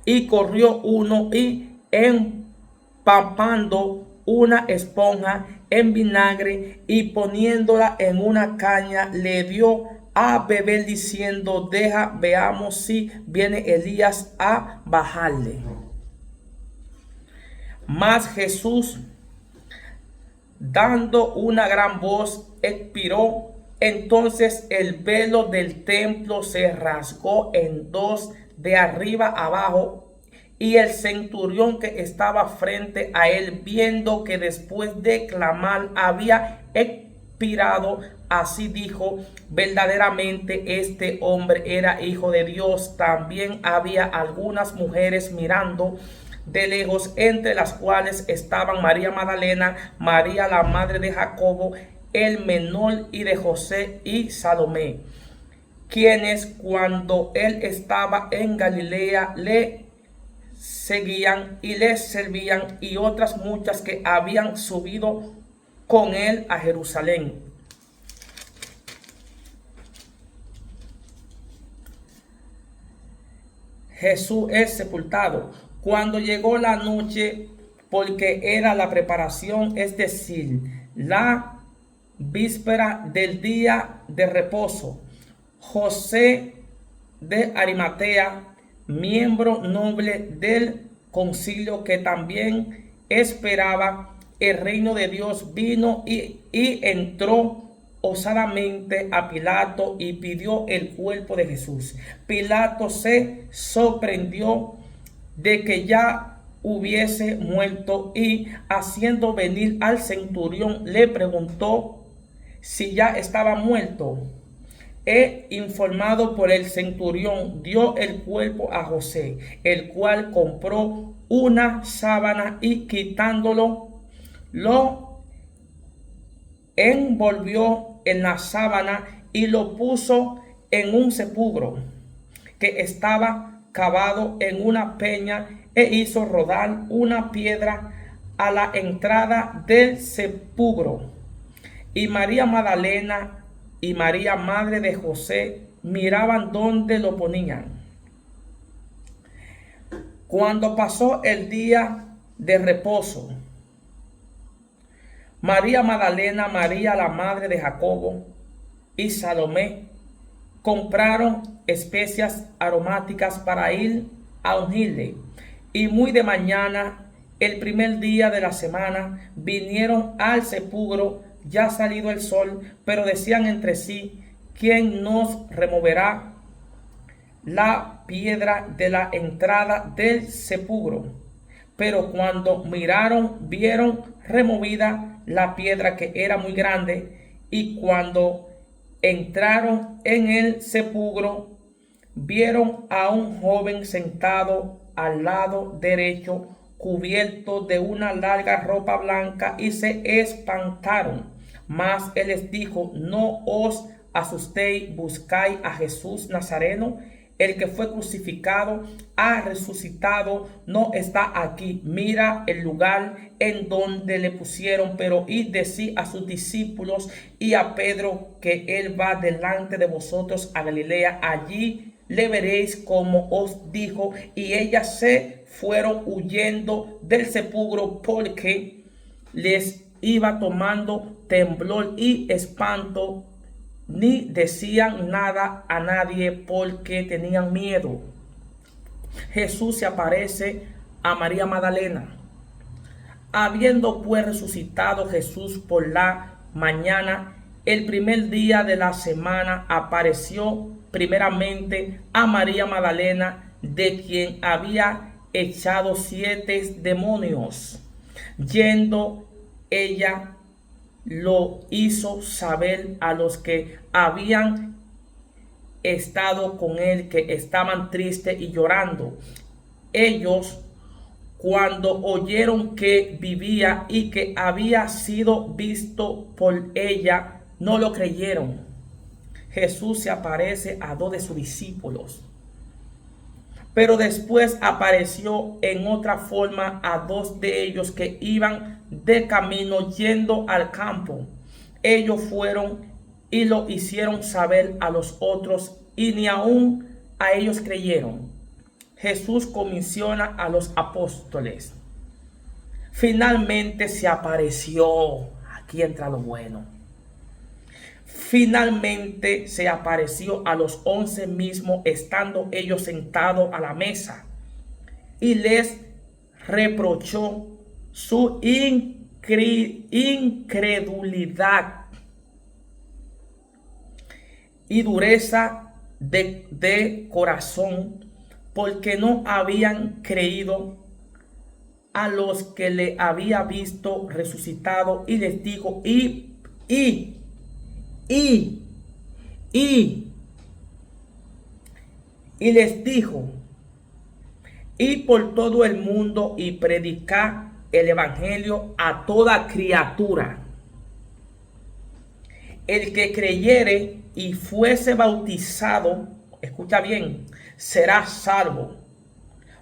[SPEAKER 1] Y corrió uno y, empapando una esponja en vinagre y poniéndola en una caña, le dio a beber, diciendo: deja, veamos si viene Elías a bajarle. Mas Jesús, dando una gran voz, expiró. Entonces el velo del templo se rasgó en dos, de arriba abajo. Y el centurión que estaba frente a él, viendo que después de clamar había expirado, así dijo: verdaderamente este hombre era hijo de Dios. También había algunas mujeres mirando de lejos, entre las cuales estaban María Magdalena, María la madre de Jacobo el menor y de José, y Salomé, quienes cuando él estaba en Galilea le seguían y le servían, y otras muchas que habían subido con él a Jerusalén. Jesús es sepultado. Cuando llegó la noche, porque era la preparación, es decir, la víspera del día de reposo, José de Arimatea, miembro noble del concilio que también esperaba el reino de Dios, vino y entró osadamente a Pilato y pidió el cuerpo de Jesús. Pilato se sorprendió de que ya hubiese muerto y, haciendo venir al centurión, le preguntó si ya estaba muerto. Informado por el centurión, dio el cuerpo a José, el cual compró una sábana y, quitándolo, lo envolvió en la sábana y lo puso en un sepulcro que estaba cavado en una peña, e hizo rodar una piedra a la entrada del sepulcro. Y María Magdalena y María, madre de José, miraban dónde lo ponían. Cuando pasó el día de reposo, María Magdalena, María la madre de Jacobo y Salomé compraron especias aromáticas para ir a ungirle. Y muy de mañana, el primer día de la semana, vinieron al sepulcro ya salido el sol, pero decían entre sí: ¿quién nos removerá la piedra de la entrada del sepulcro? Pero cuando miraron, vieron removida la piedra, que era muy grande. Y cuando entraron en el sepulcro, vieron a un joven sentado al lado derecho, cubierto de una larga ropa blanca, y se espantaron. Mas él les dijo: no os asustéis, buscáis a Jesús Nazareno, el que fue crucificado. Ha resucitado, no está aquí. Mira el lugar en donde le pusieron. Pero id, decid a sus discípulos y a Pedro que él va delante de vosotros a Galilea. Allí le veréis como os dijo. Y ellas se fueron huyendo del sepulcro, porque les iba tomando temblor y espanto. Ni decían nada a nadie porque tenían miedo. Jesús se aparece a María Magdalena. Habiendo pues resucitado Jesús por la mañana, el primer día de la semana, apareció primeramente a María Magdalena, de quien había echado 7 demonios. Yendo ella, lo hizo saber a los que habían estado con él, que estaban tristes y llorando. Ellos, cuando oyeron que vivía y que había sido visto por ella, no lo creyeron. Jesús se aparece a 2 de sus discípulos, pero después apareció en otra forma a 2 de ellos que iban de camino yendo al campo. Ellos fueron y lo hicieron saber a los otros, y ni aún a ellos creyeron. Jesús comisiona a los apóstoles. Finalmente se apareció. Aquí entra lo bueno. Finalmente se apareció a los 11 mismos, estando ellos sentados a la mesa, y les reprochó su incredulidad y dureza de corazón, porque no habían creído a los que le había visto resucitado. Y les dijo, y les dijo: y por todo el mundo y predicar el evangelio a toda criatura. El que creyere y fuese bautizado, escucha bien, será salvo.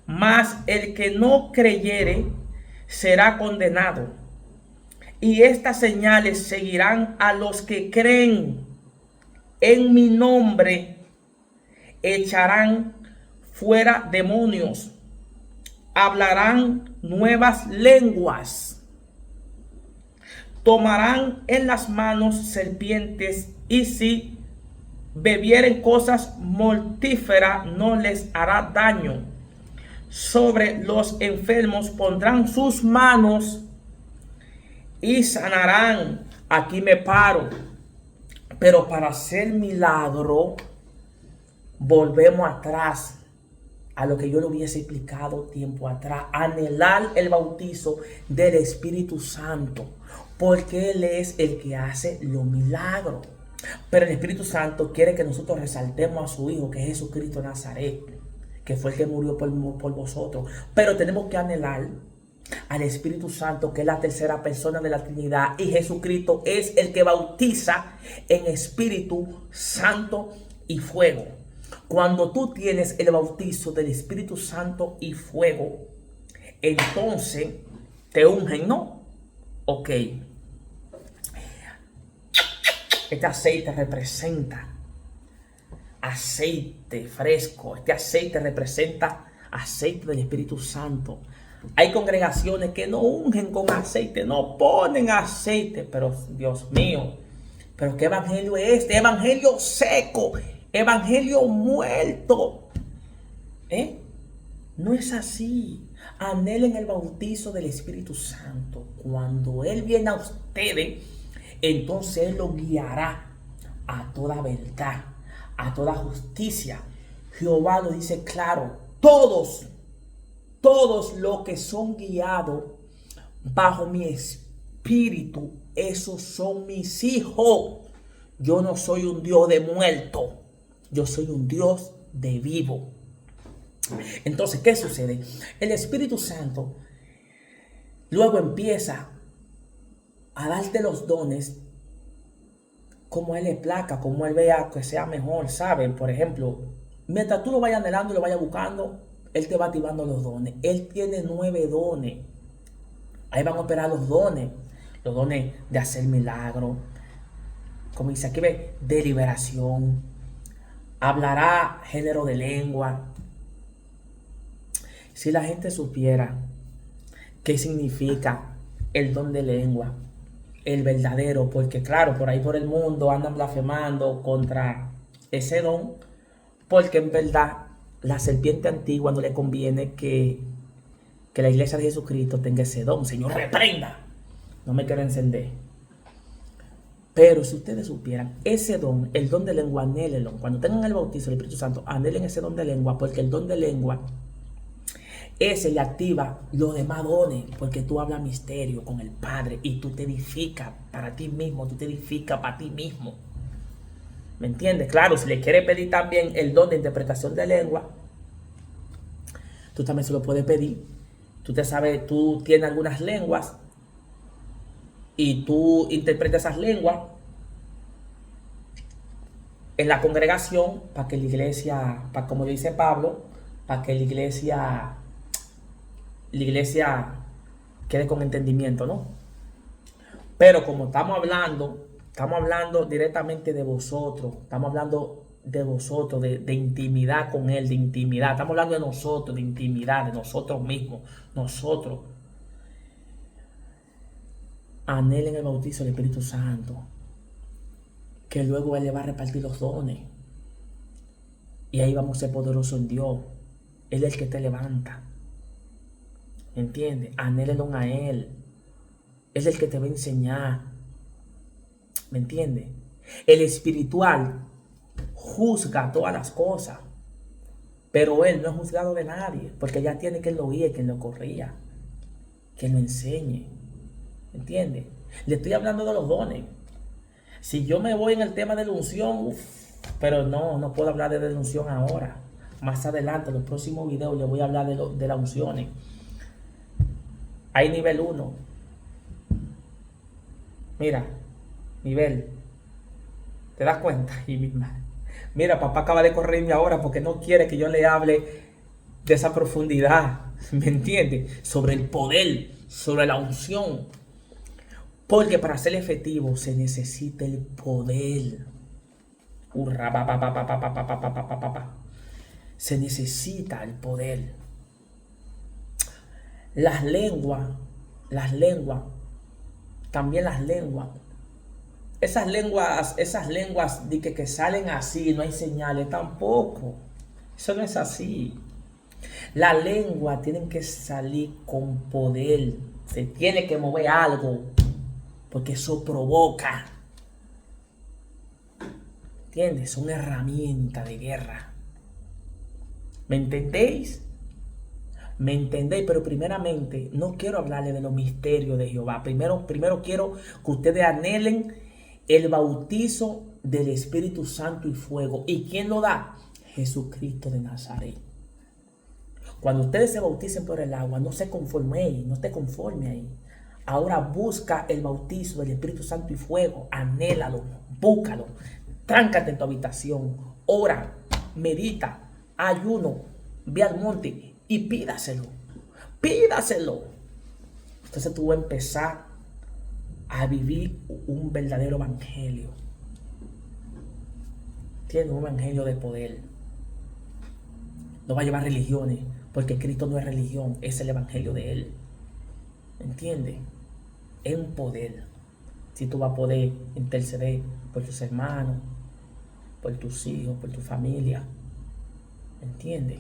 [SPEAKER 1] Mas el que no creyere será condenado. Y estas señales seguirán a los que creen. En mi nombre echarán fuera demonios, hablarán nuevas lenguas, tomarán en las manos serpientes, y si bebieren cosas mortíferas no les hará daño. Sobre los enfermos pondrán sus manos y sanarán. Aquí me paro. Pero para hacer milagro, volvemos atrás a lo que yo le hubiese explicado tiempo atrás. Anhelar el bautizo del Espíritu Santo, porque Él es el que hace los milagros. Pero el Espíritu Santo quiere que nosotros resaltemos a su Hijo, que es Jesucristo de Nazaret, que fue el que murió por vosotros. Pero tenemos que anhelar al Espíritu Santo, que es la tercera persona de la Trinidad, y Jesucristo es el que bautiza en Espíritu Santo y fuego. Cuando tú tienes el bautizo del Espíritu Santo y fuego, entonces te ungen, ¿no? Ok. Este aceite representa aceite fresco. Este aceite representa aceite del Espíritu Santo. Hay congregaciones que no ungen con aceite, no ponen aceite. Pero Dios mío, ¿pero qué evangelio es este? Evangelio seco, evangelio muerto. No es así. Anhelen el bautizo del Espíritu Santo. Cuando Él viene a ustedes, entonces Él los guiará a toda verdad, a toda justicia. Jehová lo dice claro: todos los que son guiados bajo mi espíritu, esos son mis hijos. Yo no soy un Dios de muerto, yo soy un Dios de vivo. Entonces, ¿qué sucede? El Espíritu Santo luego empieza a darte los dones como Él le placa, como Él vea que sea mejor, ¿saben? Por ejemplo, mientras tú lo vayas anhelando y lo vayas buscando, Él te va activando los dones. Él tiene 9 dones. Ahí van a operar los dones de hacer milagros, como dice aquí, ve, de liberación. Hablará género de lengua. Si la gente supiera qué significa el don de lengua, el verdadero, porque claro, por ahí por el mundo andan blasfemando contra ese don, porque en verdad la serpiente antigua no le conviene que la iglesia de Jesucristo tenga ese don. Señor, reprenda. No me quiero encender. Pero si ustedes supieran ese don, el don de lengua, anhélenlo. Cuando tengan el bautizo del Espíritu Santo, anhelen ese don de lengua, porque el don de lengua, ese le activa los demás dones, porque tú hablas misterio con el Padre y tú te edificas para ti mismo, tú te edificas para ti mismo. ¿Me entiendes? Claro, si le quiere pedir también el don de interpretación de lengua, tú también se lo puedes pedir. Tú te sabes, tú tienes algunas lenguas y tú interpretas esas lenguas en la congregación para que la iglesia, para, como dice Pablo, para que la iglesia quede con entendimiento, ¿no? Pero como estamos hablando directamente de vosotros, estamos hablando de vosotros, de intimidad con Él, de intimidad, estamos hablando de nosotros, de intimidad, de nosotros mismos, nosotros. Anhelen el bautizo del Espíritu Santo, que luego Él le va a repartir los dones, y ahí vamos a ser poderosos en Dios. Él es el que te levanta. ¿Me entiendes? Anhélenlo a Él. Él es el que te va a enseñar. ¿Me entiendes? El espiritual juzga todas las cosas, pero Él no es juzgado de nadie, porque ya tiene quien lo guíe, quien lo corría, quien lo enseñe. ¿Me entiendes? Le estoy hablando de los dones. Si yo me voy en el tema de la unción, pero no puedo hablar de la unción ahora. Más adelante, en los próximos videos, les voy a hablar de las unciones. Hay nivel 1. Mira, nivel. ¿Te das cuenta? Y mira, papá acaba de correrme ahora porque no quiere que yo le hable de esa profundidad. ¿Me entiendes? Sobre el poder, sobre la unción. Porque para ser efectivo se necesita el poder. se necesita el poder. Las lenguas, también las lenguas. Esas lenguas de que salen así, no hay señales, tampoco. Eso no es así. La lengua tiene que salir con poder. Se tiene que mover algo, porque eso provoca. ¿Entiendes? Son herramientas de guerra. ¿Me entendéis? ¿Me entendéis? Pero primeramente, no quiero hablarle de los misterios de Jehová. Primero quiero que ustedes anhelen el bautizo del Espíritu Santo y fuego. ¿Y quién lo da? Jesucristo de Nazaret. Cuando ustedes se bauticen por el agua, no se conformen, no te conforme ahí. Ahora busca el bautizo del Espíritu Santo y fuego. Anhélalo, búscalo. Tráncate en tu habitación. Ora, medita, ayuno, ve al monte y pídaselo. Pídaselo. Entonces tú vas a empezar a vivir un verdadero evangelio. Tiene un evangelio de poder. No va a llevar religiones, porque Cristo no es religión, es el evangelio de Él. ¿Entiendes? Es un poder. Si tú vas a poder interceder por tus hermanos, por tus hijos, por tu familia. ¿Entiendes?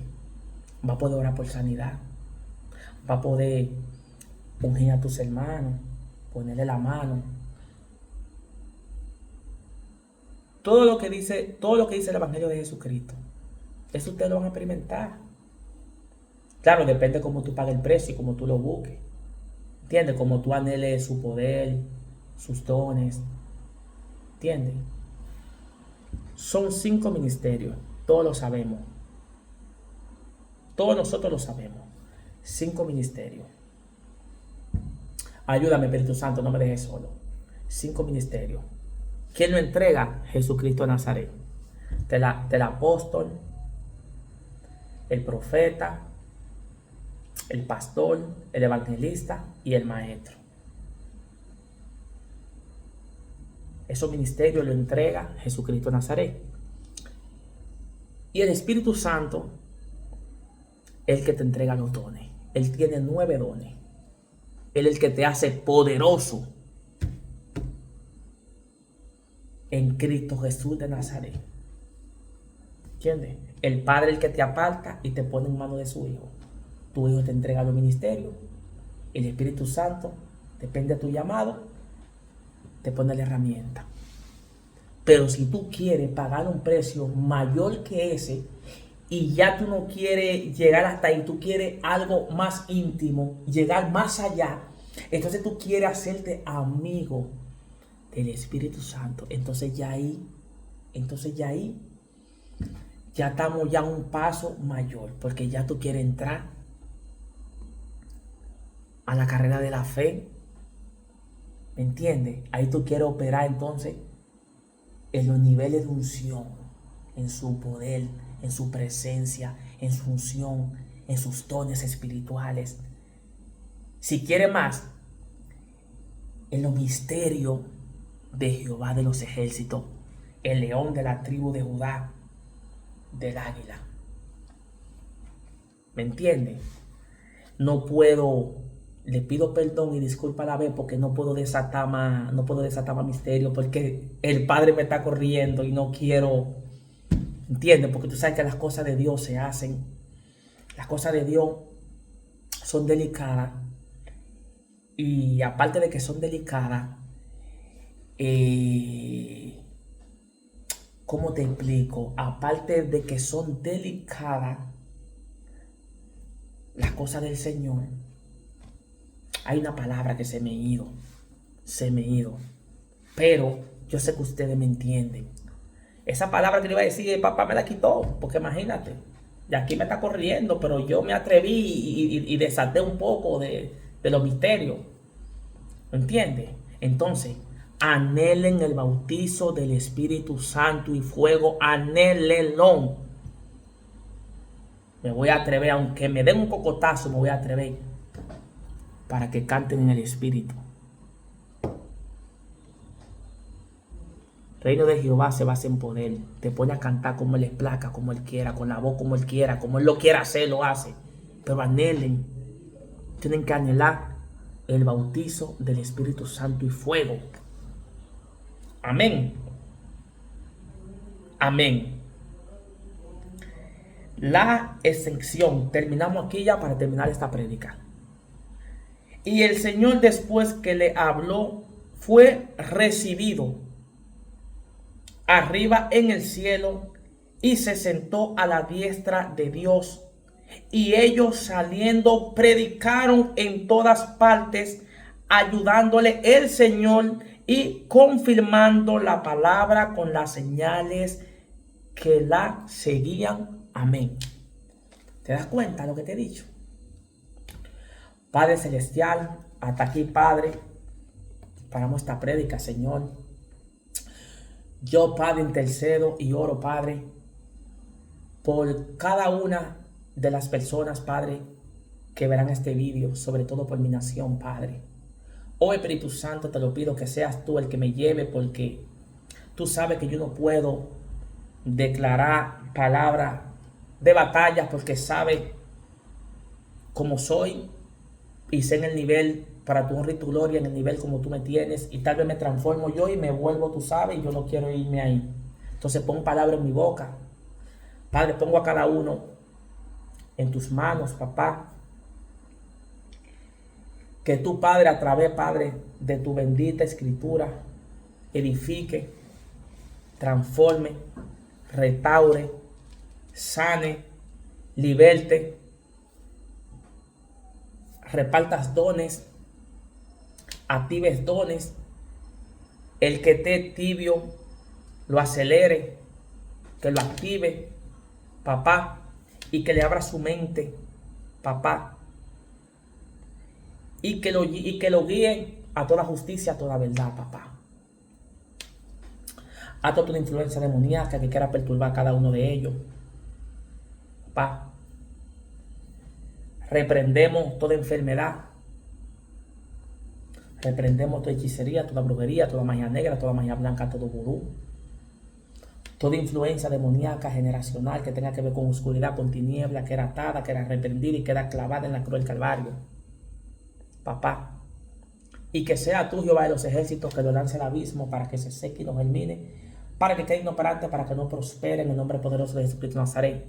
[SPEAKER 1] Va a poder orar por sanidad. Va a poder ungir a tus hermanos, ponerle la mano. Todo lo que dice el evangelio de Jesucristo, eso ustedes lo van a experimentar. Claro, depende cómo tú pagues el precio y cómo tú lo busques. ¿Entiendes? Como tú anheles su poder, sus dones. ¿Entiendes? Son 5 ministerios. Todos lo sabemos. Todos nosotros lo sabemos. 5 ministerios. Ayúdame, Espíritu Santo, no me dejes solo. 5 ministerios. ¿Quién lo entrega? Jesucristo de Nazaret. Del apóstol, el profeta, el pastor, el evangelista y el maestro. Esos ministerios lo entrega Jesucristo de Nazaret. Y el Espíritu Santo es el que te entrega los dones. Él tiene 9 dones. Él es el que te hace poderoso en Cristo Jesús de Nazaret. ¿Entiendes? El Padre es el que te aparta y te pone en manos de su Hijo. Tu Hijo te entrega los ministerios. El Espíritu Santo, depende de tu llamado, te pone la herramienta. Pero si tú quieres pagar un precio mayor que ese y ya tú no quieres llegar hasta ahí, tú quieres algo más íntimo, llegar más allá, entonces tú quieres hacerte amigo del Espíritu Santo, entonces ya ahí ya estamos ya un paso mayor, porque ya tú quieres entrar a la carrera de la fe. ¿Me entiendes? Ahí tú quieres operar entonces en los niveles de unción, en su poder, en su presencia, en su unción, en sus dones espirituales. Si quieres más, en los misterios de Jehová de los ejércitos, el león de la tribu de Judá, del águila. ¿Me entiendes? No puedo, le pido perdón y disculpa a la vez porque no puedo desatar más misterio, porque el Padre me está corriendo y no quiero, ¿entiendes? Porque tú sabes que las cosas de Dios se hacen, las cosas de Dios son delicadas, y aparte de que son delicadas, ¿cómo te explico? Aparte de que son delicadas las cosas del Señor, hay una palabra que se me ha ido, pero yo sé que ustedes me entienden. Esa palabra que le iba a decir, el papá me la quitó, porque imagínate, de aquí me está corriendo, pero yo me atreví y desaté un poco de los misterios. ¿Me entiendes? Entonces, anhelen el bautizo del Espíritu Santo y fuego, anhélenlo. Me voy a atrever, aunque me den un cocotazo, me voy a atrever para que canten en el Espíritu. reino de Jehová se basa en poder. Te pone a cantar como Él les placa, como Él quiera, con la voz como Él quiera, como Él lo quiera hacer, lo hace. Pero anhelen, tienen que anhelar el bautizo del Espíritu Santo y fuego. Amén. Amén. La exención. Terminamos aquí ya para terminar esta prédica. Y el Señor, después que le habló, fue recibido arriba en el cielo y se sentó a la diestra de Dios. Y ellos saliendo predicaron en todas partes, ayudándole el Señor y confirmando la palabra con las señales que la seguían. Amén. ¿Te das cuenta de lo que te he dicho? Padre Celestial, hasta aquí, Padre, paramos esta prédica, Señor. Yo, Padre, intercedo y oro, Padre, por cada una de las personas, Padre, que verán este vídeo, sobre todo por mi nación, Padre. Oh Espíritu Santo, te lo pido que seas tú el que me lleve, porque tú sabes que yo no puedo declarar palabras de batalla, porque sabes cómo soy y sé en el nivel para tu honra y tu gloria, en el nivel como tú me tienes, y tal vez me transformo yo y me vuelvo, tú sabes, y yo no quiero irme ahí. Entonces pon palabra en mi boca. Padre, pongo a cada uno en tus manos, papá. Que tú, Padre, a través, Padre, de tu bendita escritura, edifique, transforme, restaure, sane, liberte, repartas dones, actives dones. El que esté tibio, lo acelere, que lo active, papá, y que le abra su mente, papá. Y que lo guíe a toda justicia, a toda verdad, papá. A toda una influencia demoníaca que quiera perturbar a cada uno de ellos, papá. Reprendemos toda enfermedad. Reprendemos toda hechicería, toda brujería, toda magia negra, toda magia blanca, todo vudú. Toda influencia demoníaca generacional que tenga que ver con oscuridad, con tiniebla, que era atada, que era reprendida y queda clavada en la cruz del Calvario, papá. Y que sea tú, Jehová de los ejércitos, que lo lance al abismo para que se seque y no germine, para que quede inoperante, para que no prospere, en el nombre poderoso de Jesucristo de Nazaret.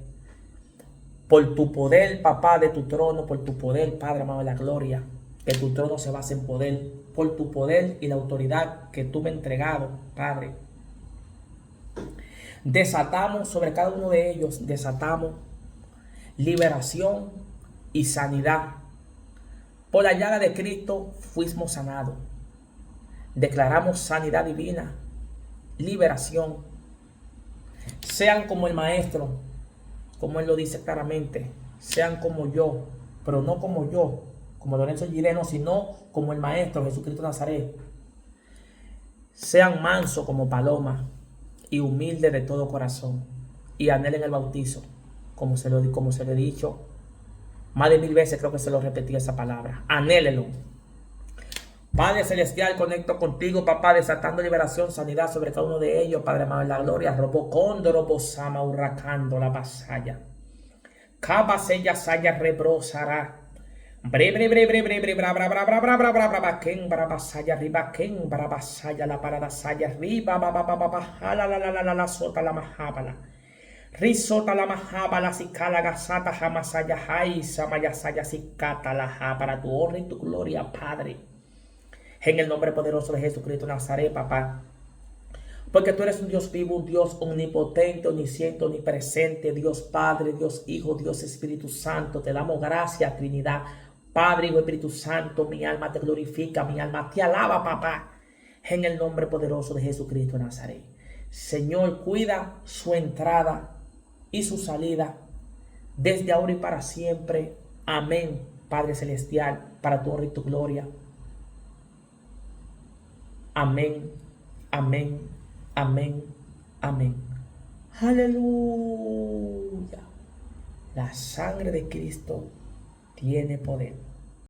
[SPEAKER 1] Por tu poder, papá, de tu trono, por tu poder, Padre amado de la gloria, que tu trono se base en poder, por tu poder y la autoridad que tú me has entregado, Padre. Desatamos sobre cada uno de ellos, desatamos liberación y sanidad. Por la llaga de Cristo fuimos sanados. Declaramos sanidad divina, liberación. Sean como el Maestro, como Él lo dice claramente. Sean como yo, pero no como yo, como Lorenzo Gireno, sino como el Maestro Jesucristo de Nazaret. Sean mansos como paloma y humildes de todo corazón. Y anhelen el bautizo, como se lo he dicho. Más de 1000 veces creo que se lo repetí esa palabra. Anhélelo. Padre Celestial, conecto contigo, papá, desatando liberación, sanidad sobre cada uno de ellos. Padre amado de la gloria. Robo cóndoro, bosama, hurracando la vasalla. Caba sella, saya, rebrosará. Bre, bra, bra, bra, bra, bra, bra, bra, bra, bra, ken, bra, basaya, arriba, ken, bra, basaya, la parada, saya, arriba, ba, ba, ba, ba, ba, la, sota, la mahábala. Risota la mahábala, sikala, gasata, jamasaya, jai, samayasaya, sikata, la para tu honra y tu gloria, Padre. En el nombre poderoso de Jesucristo de Nazaret, papá. Porque tú eres un Dios vivo, un Dios omnipotente, omnisciente, omnipresente, Dios Padre, Dios Hijo, Dios Espíritu Santo. Te damos gracias, Trinidad. Padre, Hijo, Espíritu Santo, mi alma te glorifica, mi alma te alaba, papá. En el nombre poderoso de Jesucristo de Nazaret. Señor, cuida su entrada y su salida desde ahora y para siempre. Amén, Padre Celestial, para tu honra y tu gloria. Amén, amén, amén, amén. Aleluya. La sangre de Cristo tiene poder.